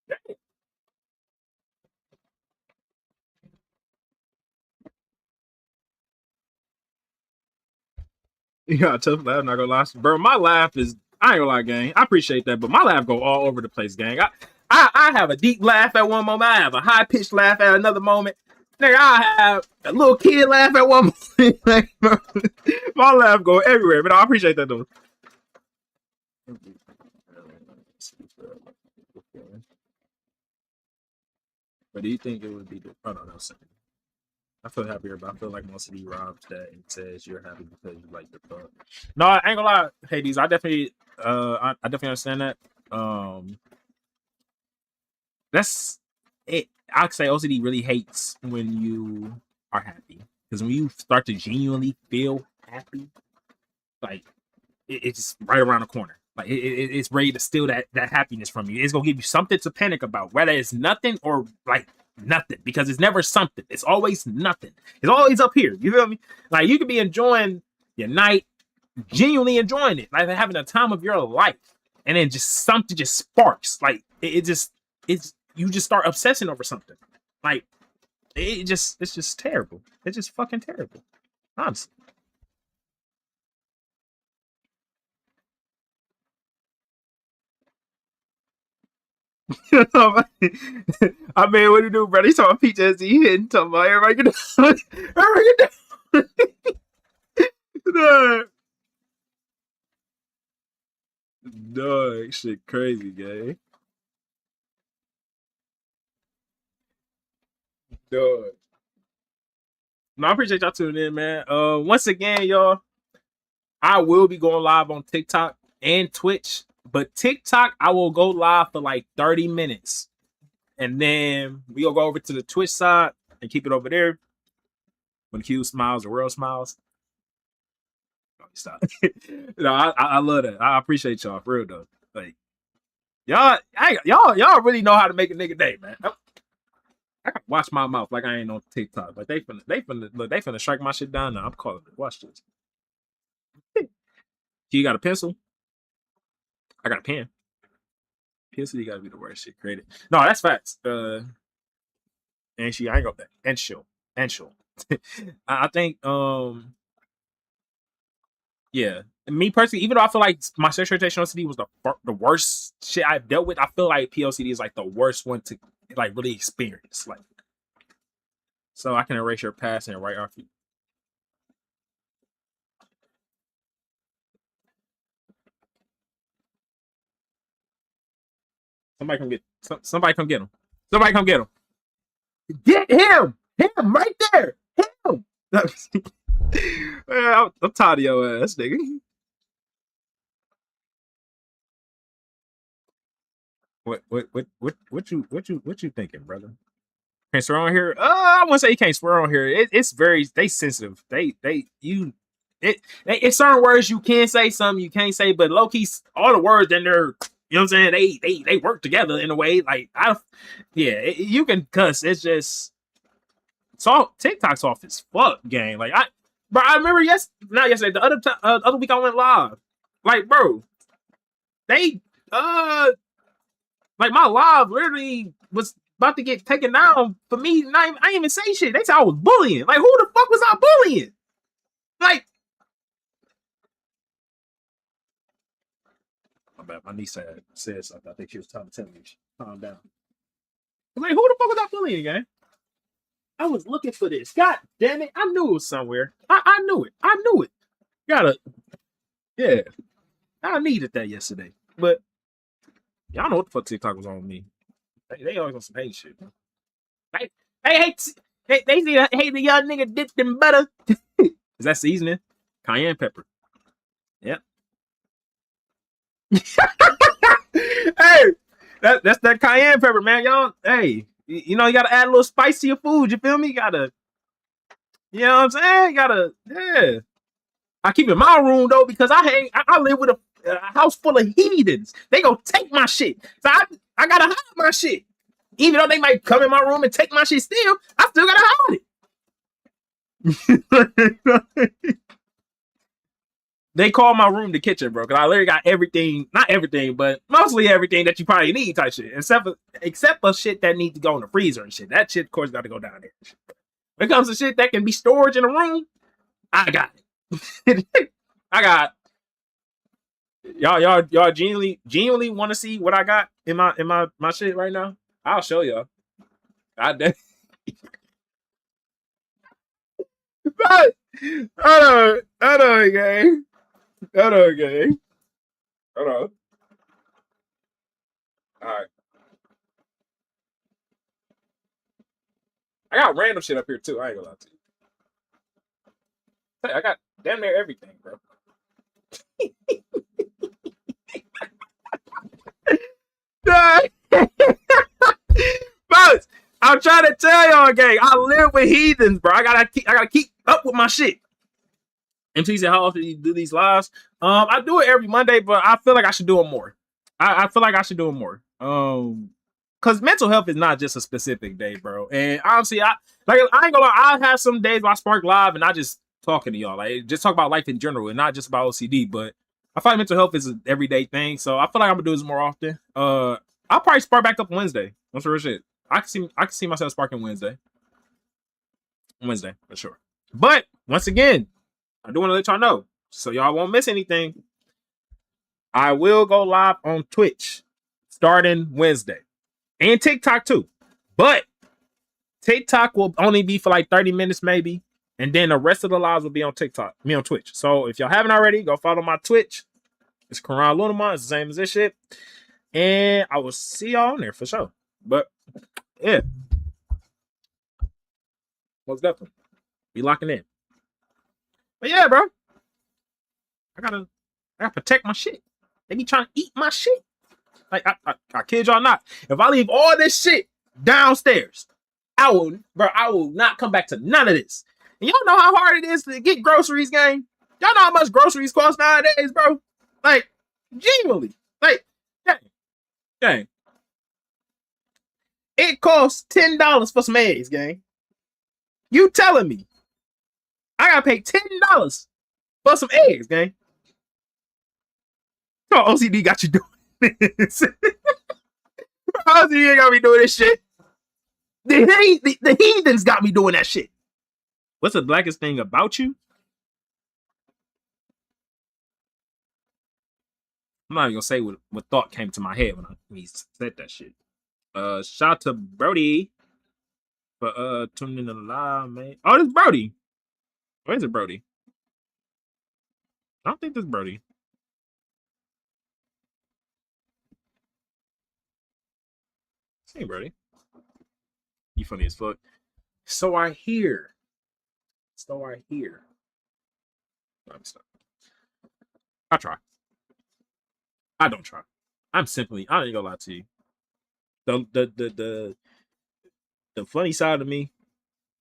Dang. You got a tough laugh, not gonna lie. Bro, my laugh is, I ain't gonna lie, gang. I appreciate that, but my laugh go all over the place, gang. I have a deep laugh at one moment. I have a high pitched laugh at another moment. Nigga, I have a little kid laugh at one moment. My laugh go everywhere, but I appreciate that though. But do you think it would be the? Oh no, no, sorry. I feel happier, but I feel like most of you robbed that and says you're happy because you like the thought. No, I ain't gonna lie, Hades. I definitely, I definitely understand that. That's it. I'd say OCD really hates when you are happy, because when you start to genuinely feel happy, like it's just right around the corner. Like it's ready to steal that happiness from you. It's gonna give you something to panic about, whether it's nothing or like nothing, because it's never something. It's always nothing. It's always up here. You feel me? Like you could be enjoying your night, genuinely enjoying it, like having a time of your life, and then just something just sparks. Like it's you just start obsessing over something. Like it's just terrible. It's just fucking terrible. Honestly. I mean, what do you do, bro? He's talking PTSD hitting, talking about everybody get down. Everybody get down. No, shit crazy, guy. No. No, I appreciate y'all tuning in, man. Once again, y'all, I will be going live on TikTok and Twitch, but TikTok I will go live for like 30 minutes, and then we'll go over to the Twitch side and keep it over there. When Q smiles, the world smiles. Stop. No, I love that. I appreciate y'all for real though. Like y'all really know how to make a nigga day, man. I can watch my mouth like I ain't on TikTok. Like they finna strike my shit down now. I'm calling it. Watch this. You got a pencil? I got a pen. Pencil, you gotta be the worst shit created. No, that's facts. And I ain't gonna that. And she'll. I think yeah. Me personally, even though I feel like my sexual orientation OCD was the worst shit I've dealt with, I feel like POCD is like the worst one to like really experience. Like, so I can erase your past and write off you. Somebody come get somebody come get him. Somebody come get him. Get him! Him right there! Him! Man, I'm tired of your ass, nigga. What you thinking, brother? Can't swear on here. I wouldn't say you can't swear on here. It's very they sensitive. It's certain words you can say, some you can't say, but low key all the words in there, you know what I'm saying? They work together in a way. Like you can cuss. It's just TikTok's off as fuck, gang. Like I remember not yesterday, the other week I went live. Like, bro, they like my live literally was about to get taken down for me. I didn't even say shit. They said I was bullying. Like, who the fuck was I bullying? Like, my niece said something. I think she was trying to tell me, calm down. Like, who the fuck was I bullying again? I was looking for this. God damn it. I knew it was somewhere. I knew it. Yeah. I needed that yesterday. But y'all know what the fuck TikTok was on me. They always on some hate shit. They hate the young nigga dipped in butter. Is that seasoning? Cayenne pepper. Yep. Hey, that's that cayenne pepper, man. Y'all, hey, you know you gotta add a little spice to your food. You feel me? You gotta, you know what I'm saying? Yeah. I keep it in my room though because I live with a house full of heathens. They gonna take my shit. So I gotta hide my shit. Even though they might come in my room and take my shit still, I still gotta hide it. They call my room the kitchen, bro, because I literally got everything, not everything, but mostly everything that you probably need type shit. Except for shit that needs to go in the freezer and shit. That shit, of course, got to go down there. When it comes to shit that can be storage in a room, I got it. I got y'all genuinely want to see what I got in my shit right now? I'll show y'all. I Hold on, gang. Hold on, gang. Hold on. All right. I got random shit up here too. I ain't gonna lie to you. Hey, I got damn near everything, bro. Folks, I'm trying to tell y'all, gang. I live with heathens, bro. I gotta keep up with my shit. MC said, how often do you do these lives? I do it every Monday, but I feel like I should do it more. I feel like I should do it more. Because mental health is not just a specific day, bro. And honestly, I ain't gonna lie, I have some days where I spark live and I just talking to y'all, like just talk about life in general and not just about OCD. But I find mental health is an everyday thing, so I feel like I'm gonna do this more often. I'll probably spark back up Wednesday. That's real shit. I can see myself sparking Wednesday for sure. But once again, I do want to let y'all know so y'all won't miss anything. I will go live on Twitch starting Wednesday and TikTok too. But TikTok will only be for like 30 minutes maybe. And then the rest of the lives will be on on Twitch. So if y'all haven't already, go follow my Twitch. It's Karan Lunamont. It's the same as this shit. And I will see y'all on there for sure. But yeah. Most definitely. Be locking in. But yeah, bro. I gotta protect my shit. They be trying to eat my shit. Like I kid y'all not. If I leave all this shit downstairs, I will not come back to none of this. And y'all know how hard it is to get groceries, gang. Y'all know how much groceries cost nowadays, bro. Like, genuinely. Like, gang. It costs $10 for some eggs, gang. You telling me I gotta pay $10 for some eggs, gang? So OCD got you doing this. OCD ain't got me doing this shit. The heathens got me doing that shit. What's the blackest thing about you? I'm not even gonna say what thought came to my head when he said that shit. Shout out to Brody for tuning in the live, man. Oh, this Brody. Where is it, Brody? I don't think this Brody. Hey, Brody. You funny as fuck. So I hear. Let me stop. I try. I don't try. I ain't gonna lie to you. The funny side of me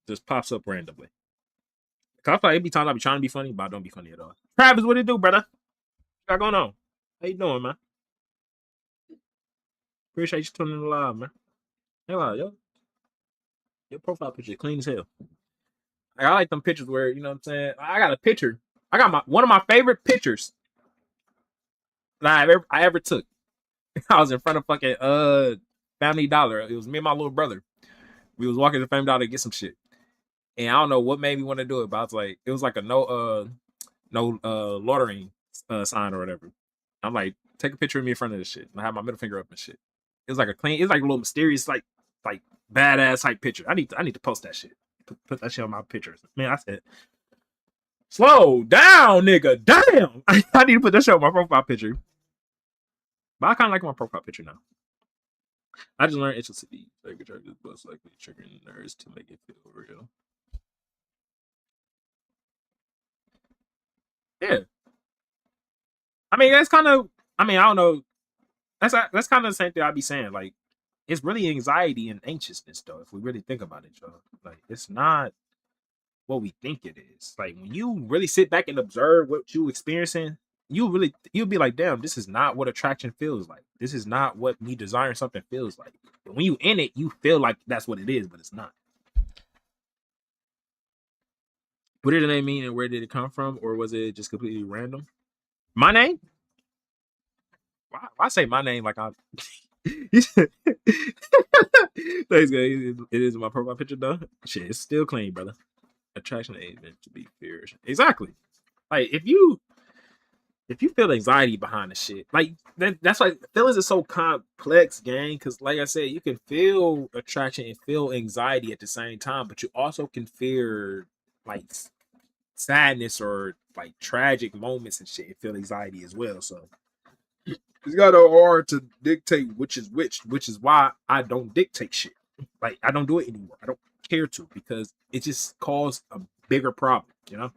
just pops up randomly. Cause I feel like it be times I be trying to be funny, but I don't be funny at all. Travis, what it do, brother? What got going on? How you doing, man? Appreciate you tuning in live, man. Hello, yo. Your profile picture clean as hell. I like them pictures where, you know what I'm saying? I got a picture. I got one of my favorite pictures that I ever took. I was in front of fucking Family Dollar. It was me and my little brother. We was walking to Family Dollar to get some shit. And I don't know what made me want to do it, but I was like, it was like a no loitering sign or whatever. I'm like, take a picture of me in front of this shit. And I have my middle finger up and shit. It was like a little mysterious, like badass type picture. I need to post that shit. Put that shit on my pictures. Man, I said, slow down, nigga. Damn. I need to put that shit on my profile picture. But I kind of like my profile picture now. I just learned HLCD. Like this bus likely triggering nerves to make it feel real. Yeah. I mean, that's kind of. I mean, I don't know. That's kind of the same thing I'd be saying. Like, it's really anxiety and anxiousness, though. If we really think about it, y'all. Like, it's not what we think it is. Like, when you really sit back and observe what you experiencing, you'll be like, damn, this is not what attraction feels like. This is not what me desiring something feels like. But when you in it, you feel like that's what it is, but it's not. What did the name mean and where did it come from? Or was it just completely random? My name? Why say my name like I'm Thanks, guys. It is my profile picture though. Shit, it's still clean, brother. Attraction ain't meant to be feared. Exactly. Like if you feel anxiety behind the shit, like that's why feelings are so complex, gang. Because like I said, you can feel attraction and feel anxiety at the same time, but you also can fear like sadness or like tragic moments and shit and feel anxiety as well. So it's got a hard to dictate which is which is why I don't dictate shit. Like I don't do it anymore. I don't care to because it just caused a bigger problem, you know?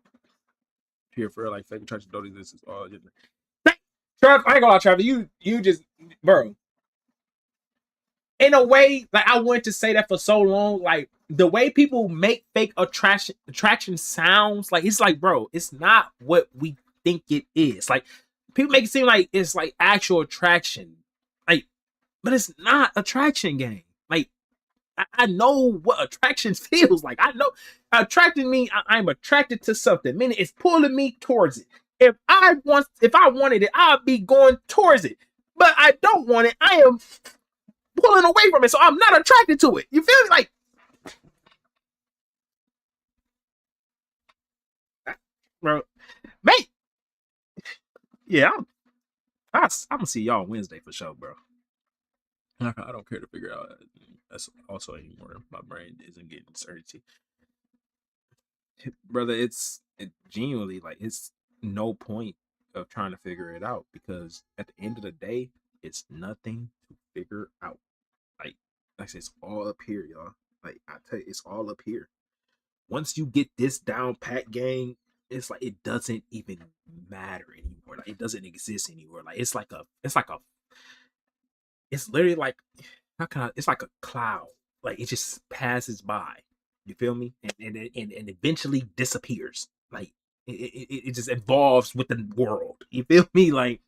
Here for like fake attraction don't exist. Is all just Trav, I ain't gonna lie, Travis. You just bro. In a way, like I wanted to say that for so long. Like the way people make fake attraction sounds, like it's like, bro, it's not what we think it is. Like people make it seem like it's like actual attraction. Like, but it's not attraction game. Like I know what attraction feels like. I know attracting me. I'm attracted to something. Meaning it's pulling me towards it. If I wanted it, I'd be going towards it. But I don't want it. I am pulling away from it, so I'm not attracted to it. You feel me? Like, bro, mate. Yeah, I'm gonna see y'all Wednesday for sure, bro. I don't care to figure out. That's also anymore. My brain isn't getting certainty, brother. It genuinely like it's no point of trying to figure it out because at the end of the day, it's nothing to figure out. Like I said, it's all up here, y'all. Like I tell you, it's all up here. Once you get this down pat, gang, it's like it doesn't even matter anymore. Like it doesn't exist anymore. Like it's literally like how can I? It's like a cloud. Like it just passes by. You feel me? And eventually disappears. Like it just evolves with the world. You feel me? Like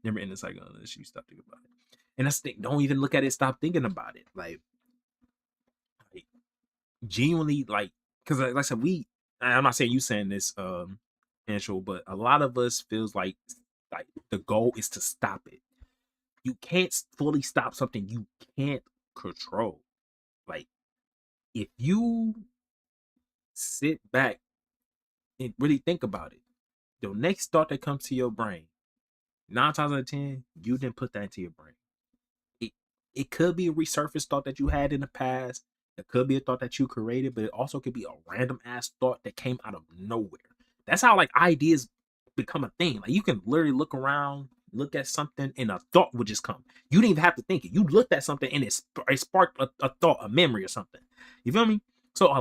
never end the cycle unless you stop thinking about it. And that's the thing. Don't even look at it. Stop thinking about it. Like genuinely, like because like I said, I'm not saying you saying this, Anshul, but a lot of us feels like the goal is to stop it. You can't fully stop something you can't control. Like if you sit back and really think about it, the next thought that comes to your brain, 9 times out of 10, you didn't put that into your brain. It it could be a resurfaced thought that you had in the past. It could be a thought that you created, but it also could be a random ass thought that came out of nowhere. That's how like ideas become a thing. Like you can literally look around, look at something, and a thought would just come. You didn't even have to think it. You looked at something and it sparked a thought, a memory, or something. You feel me? So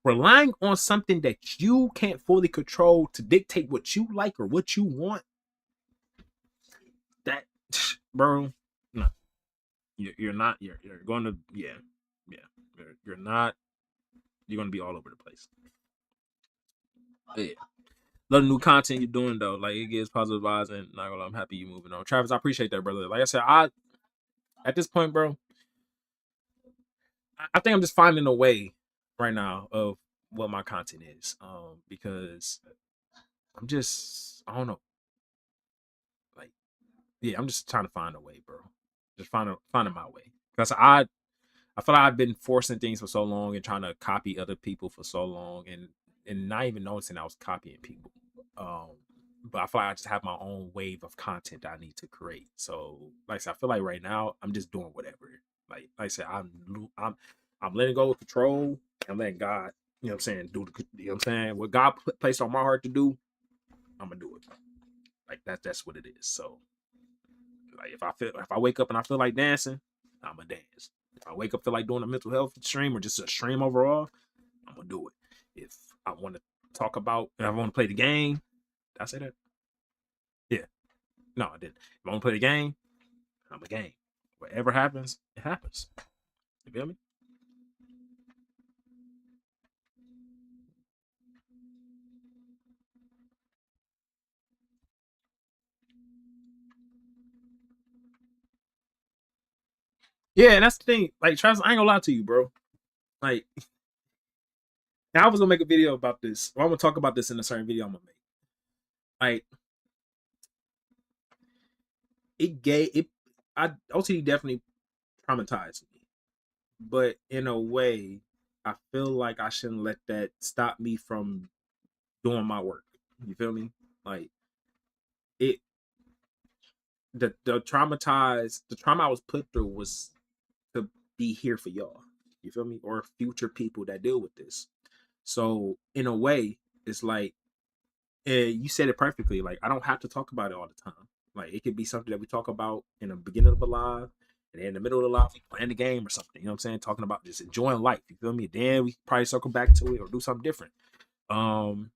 relying on something that you can't fully control to dictate what you like or what you want, that bro, no, you're not. You're going to yeah. You're not. You're going to be all over the place. But yeah. Love the new content you're doing though. Like it gives positive vibes, and not gonna lie, I'm happy you moving on. Travis, I appreciate that, brother. Like I said, I at this point, bro, I think I'm just finding a way right now of what my content is. Because I don't know, like yeah, I'm just trying to find a way, bro. Just finding my way. Because I feel like I've been forcing things for so long and trying to copy other people for so long, and not even noticing I was copying people. Um, but I feel like I just have my own wave of content that I need to create. So, like I said, I feel like right now I'm just doing whatever. Like I said, I'm letting go of control and letting God, you know what I'm saying, do the, you know what I'm saying, what God placed on my heart to do, I'm gonna do it. Like that's what it is. So, like if I wake up and I feel like dancing, I'm gonna dance. If I wake up feel like doing a mental health stream or just a stream overall, I'm gonna do it. If I want to talk about, if I want to play the game, did I say that? Yeah. No, I didn't. If I want to play the game, I'm a game. Whatever happens, it happens. You feel me? Yeah, and that's the thing. Like, Travis, I ain't gonna lie to you, bro. Like, now I was gonna make a video about this. Or I'm gonna talk about this in a certain video I'm gonna make. Like, it gave it. I OCD definitely traumatized me, but in a way, I feel like I shouldn't let that stop me from doing my work. You feel me? Like it, the trauma I was put through was to be here for y'all. You feel me? Or future people that deal with this. So in a way, it's like you said it perfectly. Like I don't have to talk about it all the time. Like it could be something that we talk about in the beginning of a live, and then in the middle of the live, we playing the game or something. You know what I'm saying? Talking about just enjoying life. You feel me? Then we probably circle back to it or do something different. Um,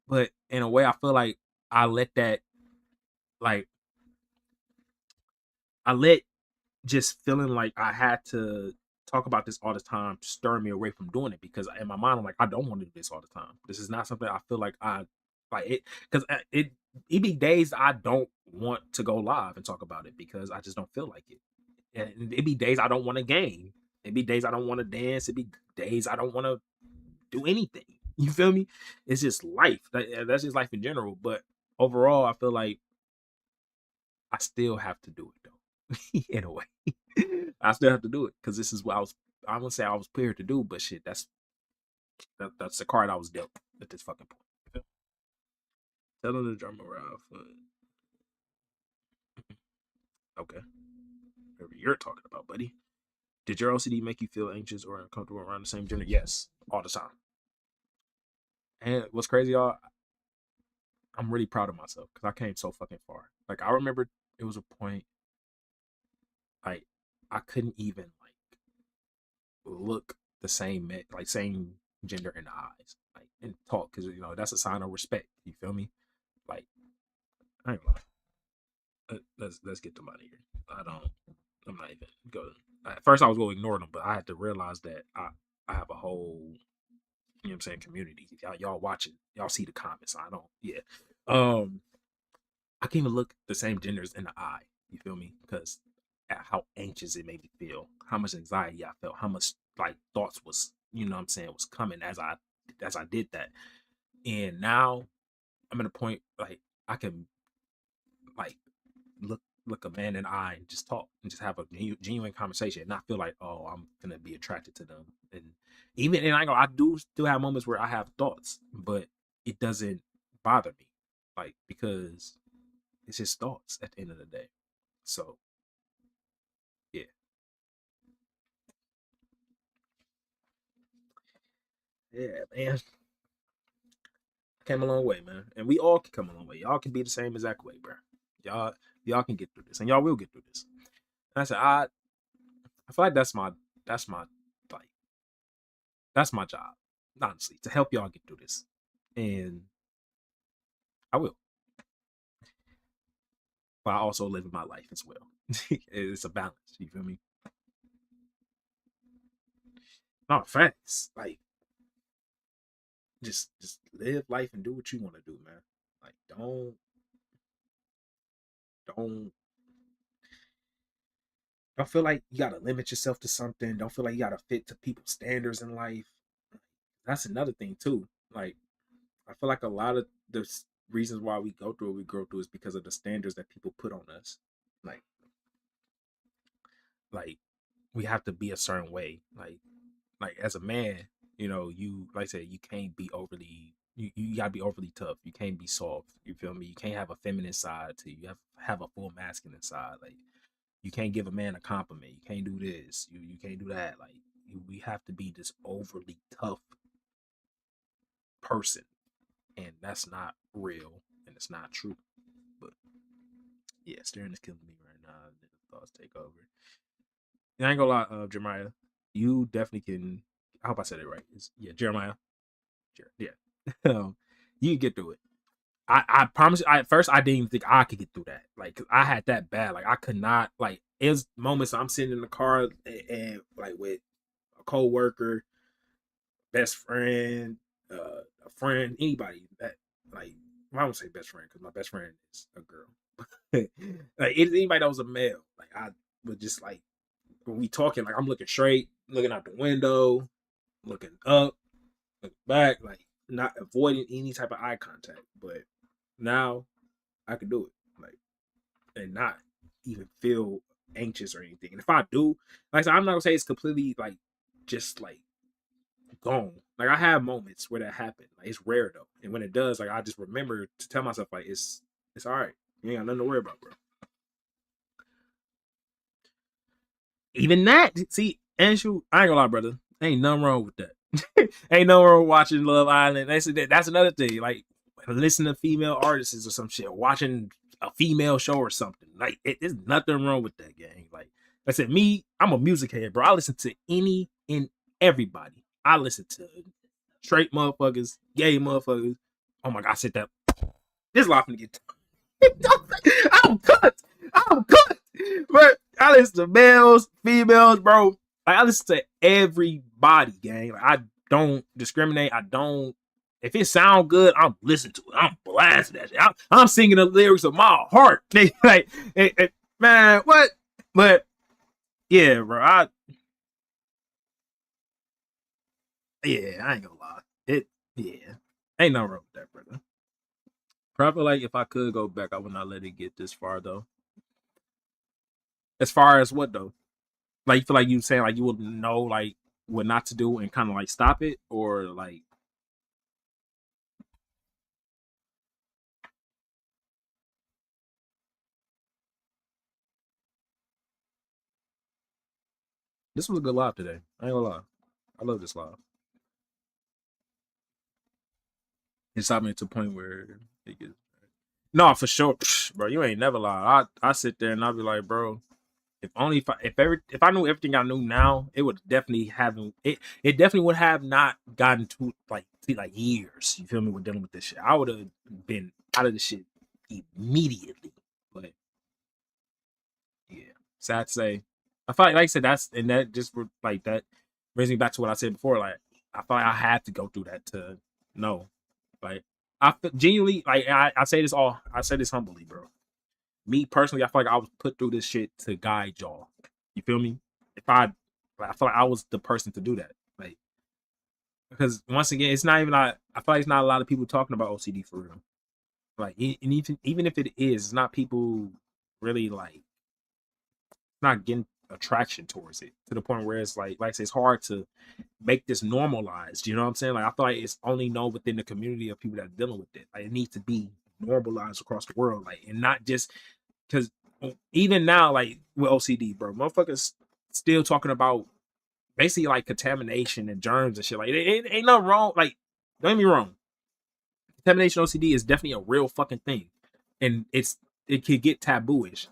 but in a way, I feel like I let that like I let just feeling like I had to talk about this all the time stir me away from doing it because in my mind I'm like I don't want to do this all the time. This is not something I feel like I like it because it be days I don't want to go live and talk about it because I just don't feel like it. And it be days I don't want to game. It be days I don't want to dance. It be days I don't want to do anything. You feel me? It's just life. That's just life in general. But overall, I feel like I still have to do it though. In a way. I still have to do it because this is what I wouldn't say I was prepared to do, but shit, that's the card I was dealt at this fucking point. Tell them the drum around for okay. Whatever you're talking about, buddy. Did your OCD make you feel anxious or uncomfortable around the same gender? Yes, all the time. And what's crazy, y'all, I'm really proud of myself because I came so fucking far. Like I remember it was a point like I couldn't even like look the same like same gender in the eyes, like and talk because that's a sign of respect. You feel me? Like I ain't gonna lie. Let's get them out of here. I don't. I'm not even going. At first, I was going to ignore them, but I had to realize that I have a whole what I'm saying community. Y'all watching, y'all see the comments. I don't. Yeah. Um, I can't even look the same genders in the eye. You feel me? Because how anxious it made me feel, how much anxiety I felt, how much like thoughts was what I'm saying was coming as I did that. And now I'm at a point like I can like look a man in the eye and just talk and just have a genuine conversation and not feel like I'm gonna be attracted to them. And even and I do still have moments where I have thoughts, but it doesn't bother me like because it's just thoughts at the end of the day. So yeah, yeah, man. Came a long way, man. And we all can come a long way. Y'all can be the same exact way, bro. Y'all, y'all can get through this, and y'all will get through this. And I said, I feel like that's my like that's my job, honestly, to help y'all get through this, and I will. But I also live in my life as well. It's a balance. You feel me? No facts. Like just live life and do what you want to do, man. Like don't don't feel like you gotta limit yourself to something. Don't feel like you gotta fit to people's standards in life. That's another thing too. Like I feel like a lot of the reasons why we go through what we go through is because of the standards that people put on us. Like like we have to be a certain way. Like as a man, you like I said, you can't be overly you gotta be overly tough. You can't be soft. You feel me? You can't have a feminine side to you. You have a full masculine side. Like you can't give a man a compliment. You can't do this. You can't do that. Like we have to be this overly tough person, and that's not real, and it's not true. But yeah, staring is killing me right now. The thoughts take over. And I ain't gonna lie, Jeremiah, you definitely can. I hope I said it right. Yeah, Jeremiah. Yeah, you can get through it. I promise. At first, I didn't even think I could get through that. Like, 'cause I had that bad. Like, I could not. Like, it was moments I'm sitting in the car and like with a coworker, best friend, a friend, anybody that like. Well, I don't say best friend because my best friend is a girl. Like anybody that was a male, like I would just like when we talking, like I'm looking straight, looking out the window, looking up, looking back, like not avoiding any type of eye contact. But now I can do it, like, and not even feel anxious or anything. And if I do, like I said, I'm not gonna say it's completely like just like gone. Like I have moments where that happened. Like it's rare though, and when it does, like I just remember to tell myself like it's all right. You ain't got nothing to worry about, bro. Even that, see, Anshu, I ain't gonna lie, brother. Ain't nothing wrong with that. Ain't nothing wrong with watching Love Island. That's another thing. Like listening to female artists or some shit, watching a female show or something. Like there's nothing wrong with that, gang. Like I said, me, I'm a music head, bro. I listen to any and everybody. I listen to straight motherfuckers, gay motherfuckers. Oh my god, I said that. This life gonna get. I'm cooked. I'm cooked. But I listen to males, females, bro. Like, I listen to everybody, gang. Like, I don't discriminate. I don't. If it sound good, I'm listening to it. I'm blasting that shit. I'm singing the lyrics of my heart. Like, man, what? But yeah, bro. Yeah, I ain't gonna lie. Yeah, ain't no wrong with that, brother. Probably like if I could go back, I would not let it get this far though. As far as what though? Like you feel like you saying like you would know like what not to do and kind of like stop it, or like this was a good live today. I ain't gonna lie. I love this live. It stopped me to the point where it gets no for sure, bro. You ain't never lied. I sit there and I'll be like, bro, if only if I knew everything I knew now, it would definitely haven't it definitely would have not gotten to like years. You feel me? With dealing with this shit, I would have been out of the shit immediately. But yeah, sad to say. I feel like I said that's and that just like that brings me back to what I said before. Like I feel like I had to go through that to know. Like I genuinely like I say this all I say this humbly, bro. Me personally, I feel like I was put through this shit to guide y'all. You feel me? If I feel like I was the person to do that. Like, because once again, it's not even like I feel like it's not a lot of people talking about OCD for real. Like, and even if it is, it's not people really like not getting attraction towards it to the point where it's like I say, it's hard to make this normalized. You know what I'm saying? Like, I feel like it's only known within the community of people that are dealing with it. Like, it needs to be normalized across the world, like, and not just because even now, like with OCD, bro, motherfuckers still talking about basically like contamination and germs and shit. Like, it ain't nothing wrong. Like, don't get me wrong, contamination OCD is definitely a real fucking thing, and it could get tabooish.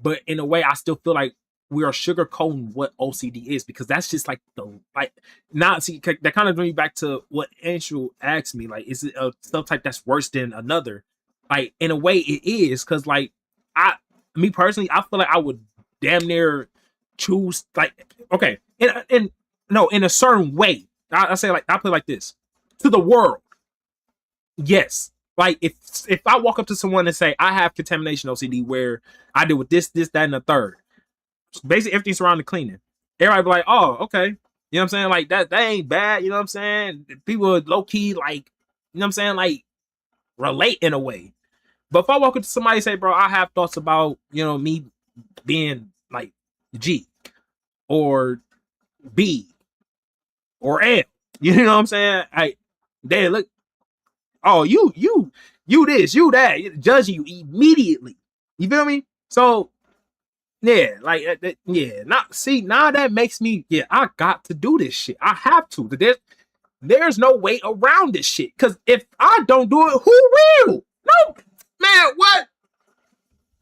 But in a way, I still feel like we are sugarcoating what OCD is because that's just like the like not see that kind of brings me back to what Ansel asked me. Like, is it a subtype that's worse than another? Like, in a way, it is because like I me personally, I feel like I would damn near choose like okay in no in a certain way. I say like I put it like this to the world. Yes. Like if I walk up to someone and say I have contamination OCD where I deal with this, that, and the third, basically everything surrounding cleaning. Everybody be like, oh, okay. You know what I'm saying? Like that ain't bad, you know what I'm saying? People low key like, you know what I'm saying, like relate in a way. But if I walk up to somebody and say, bro, I have thoughts about, me being like G or B or L. You know what I'm saying? Like, they look, oh, you this, you that, judging you immediately. You feel me? So yeah, like yeah. Not see now that makes me I got to do this shit. I have to. There's no way around this shit. Cause if I don't do it, who will? No, man. What?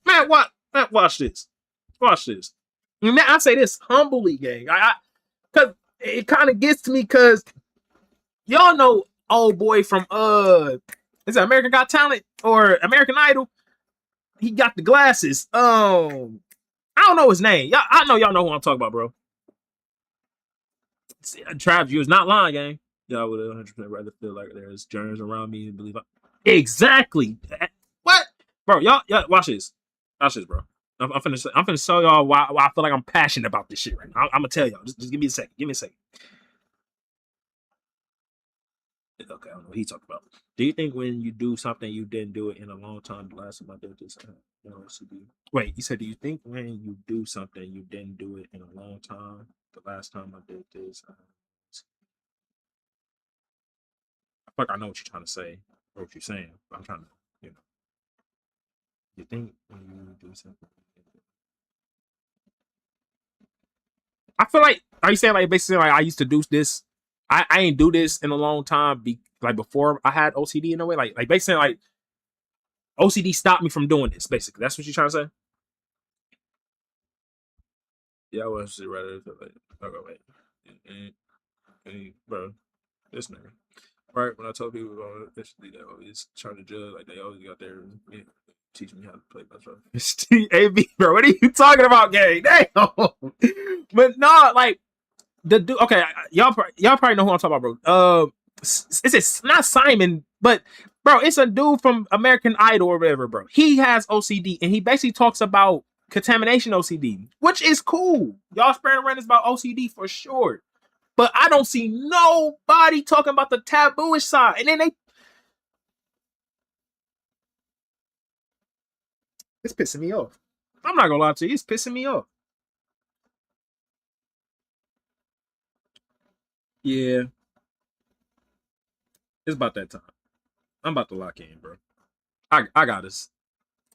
Man, what? Man, watch this. Watch this. Man, I say this humbly, gang. Cause it kind of gets to me. Cause y'all know old boy from is it American Got Talent or American Idol? He got the glasses. I don't know his name. I know y'all know who I'm talking about, bro. Trav, you was not lying, gang. Y'all would 100% rather feel like there's germs around me and believe exactly. What, bro? Y'all watch this. Watch this, bro. I'm finna show y'all why I feel like I'm passionate about this shit right now. I'm gonna tell y'all. Just give me a second. Give me a second. Okay, I don't know what he talked about. Do you think when you do something you didn't do it in a long time, the last time I did this, wait, you said, do you think when you do something you didn't do it in a long time, the last time I did this, I feel like I know what you're trying to say or what you're saying. But I'm trying to, you know, you think when you do something. I feel like, are you saying like basically like I used to do this? I ain't do this in a long time. Like before I had OCD in a way, like basically like OCD stopped me from doing this. Basically, that's what you're trying to say. Yeah, I was just rather like, okay, wait, bro, this nigga. Right when I told people eventually they always trying to judge, like they always got there and teach me how to play basketball. AB, bro, what are you talking about, gang? Damn. But no, like the dude. Okay, y'all probably know who I'm talking about, bro. It's not Simon, but bro, it's a dude from American Idol or whatever, bro. He has OCD, and he basically talks about contamination OCD, which is cool. Y'all spreading awareness about OCD for sure. But I don't see nobody talking about the tabooish side. And then it's pissing me off. I'm not gonna lie to you, it's pissing me off. Yeah, it's about that time. I'm about to lock in, bro. I got us.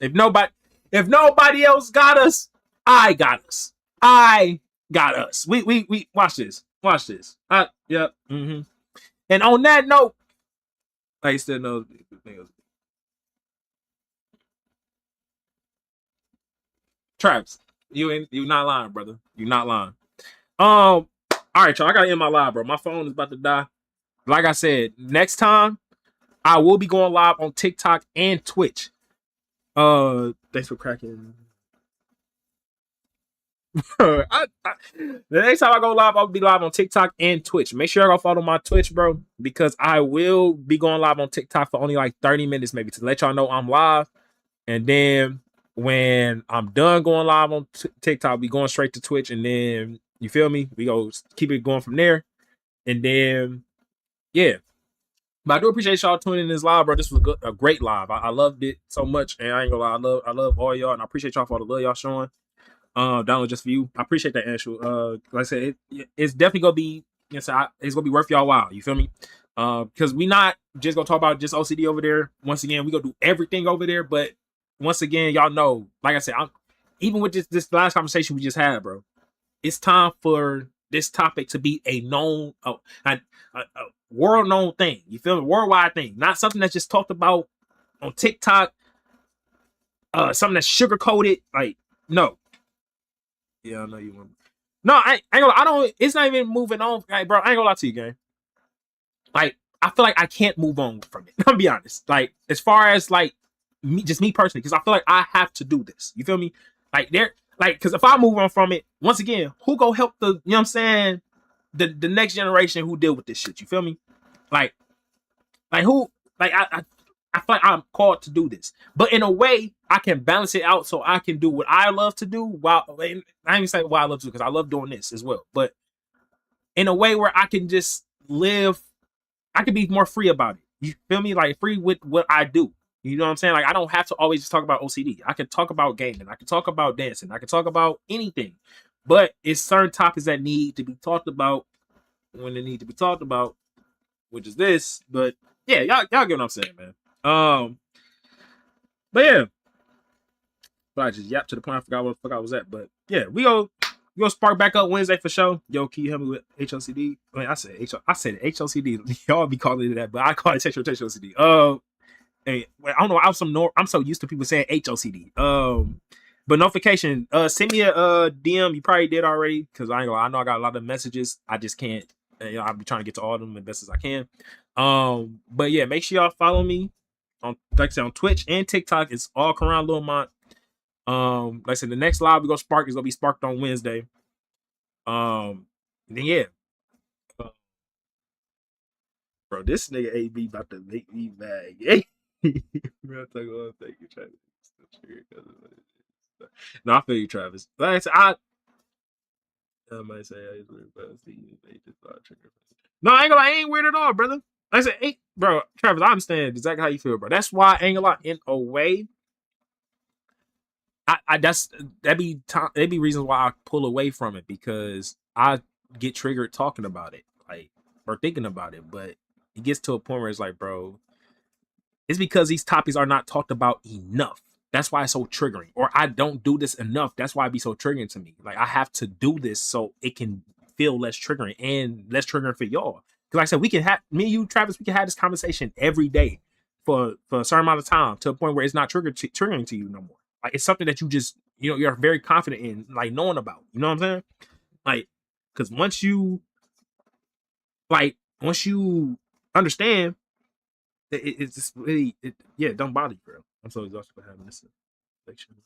If nobody else got us, I got us. I got us. We watch this. Watch this. Yep. Mm-hmm. And on that note, I still know Traps. You not lying, brother. You not lying. All right, y'all. I gotta end my live, bro. My phone is about to die. Like I said, next time I will be going live on TikTok and Twitch. Thanks for cracking. The next time I go live, I'll be live on TikTok and Twitch. Make sure y'all go follow my Twitch, bro, because I will be going live on TikTok for only like 30 minutes, maybe, to let y'all know I'm live. And then when I'm done going live on TikTok, we going straight to Twitch, and then you feel me? We go keep it going from there, and then yeah. But I do appreciate y'all tuning in this live, bro. This was a great live. I loved it so much, and I ain't gonna lie, I love all y'all, and I appreciate y'all for all the love y'all showing. Download just for you. I appreciate that, Ansel. Like I said, it's definitely gonna be, it's gonna be worth y'all while. You feel me? Because we not just gonna talk about just OCD over there. Once again, we gonna do everything over there. But once again, y'all know, like I said, even with this last conversation we just had, bro, it's time for this topic to be a known, a world known thing. You feel me? Worldwide thing, not something that's just talked about on TikTok. Something that's sugar coated. Like, no. Yeah, I know you want. No, I ain't gonna. I don't. It's not even moving on, like, bro. I ain't gonna lie to you, gang. Like, I feel like I can't move on from it. I'll be honest. Like, as far as like me personally, because I feel like I have to do this. You feel me? Like, because if I move on from it, once again, who go help the? You know what I'm saying? The next generation who deal with this shit. You feel me? Like, who? Like, I feel like I'm called to do this, but in a way, I can balance it out so I can do what I love to do. While I ain't even saying what I love to do, because I love doing this as well, but in a way where I can just live, I can be more free about it. You feel me? Like, free with what I do. You know what I'm saying? Like, I don't have to always just talk about OCD. I can talk about gaming. I can talk about dancing. I can talk about anything. But it's certain topics that need to be talked about when they need to be talked about, which is this. But yeah, y'all get what I'm saying, man. But yeah, but I just yapped to the point I forgot what the fuck I was at. But yeah, we go spark back up Wednesday for sure. Yo, can you help me with HOCD? I mean, I said HOCD. Y'all be calling it that, but I call it sexual HOCD. Hey, I don't know. I'm so used to people saying HOCD. But notification. Send me a DM. You probably did already, because I know I got a lot of messages. I just can't. I'll be trying to get to all of them as best as I can. But yeah, make sure y'all follow me on, like I said, on Twitch and TikTok. It's all Karan Lil Mont. Like I said, the next live we gonna spark is gonna be sparked on Wednesday. Then yeah, uh, bro, this nigga AB about to make me mad. Hey, bro, thank you, No, I feel you, Travis. Like I said, I might say I was weird, but they just thought trigger. No, I ain't gonna lie, I ain't weird at all, brother. Like I said, hey, bro, Travis, I understand exactly how you feel, bro. That's why I ain't gonna lie, in a way, that be reasons why I pull away from it because I get triggered talking about it, like or thinking about it. But it gets to a point where it's like, bro, it's because these topics are not talked about enough. That's why it's so triggering. Or I don't do this enough. That's why it be so triggering to me. Like I have to do this so it can feel less triggering and less triggering for y'all. Because like I said, we can have me, you, Travis, we can have this conversation every day for a certain amount of time to a point where it's not triggering to you no more. Like it's something that you just you're very confident in, like knowing about. You know what I'm saying? Like, because once you understand it's just really, yeah, it don't bother you, bro. I'm so exhausted for having this infection.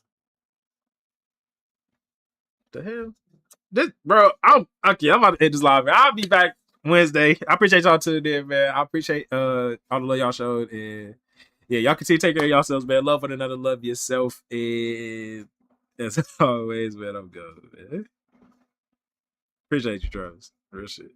The hell, this, bro. I'm okay. I'm about to end this live, man. I'll be back Wednesday. I appreciate y'all tuning in, man. I appreciate all the love y'all showed, and yeah, y'all continue to take care of yourselves, man. Love one another, love yourself, and as always, man, I'm good, man. Appreciate you, Travis. Real shit.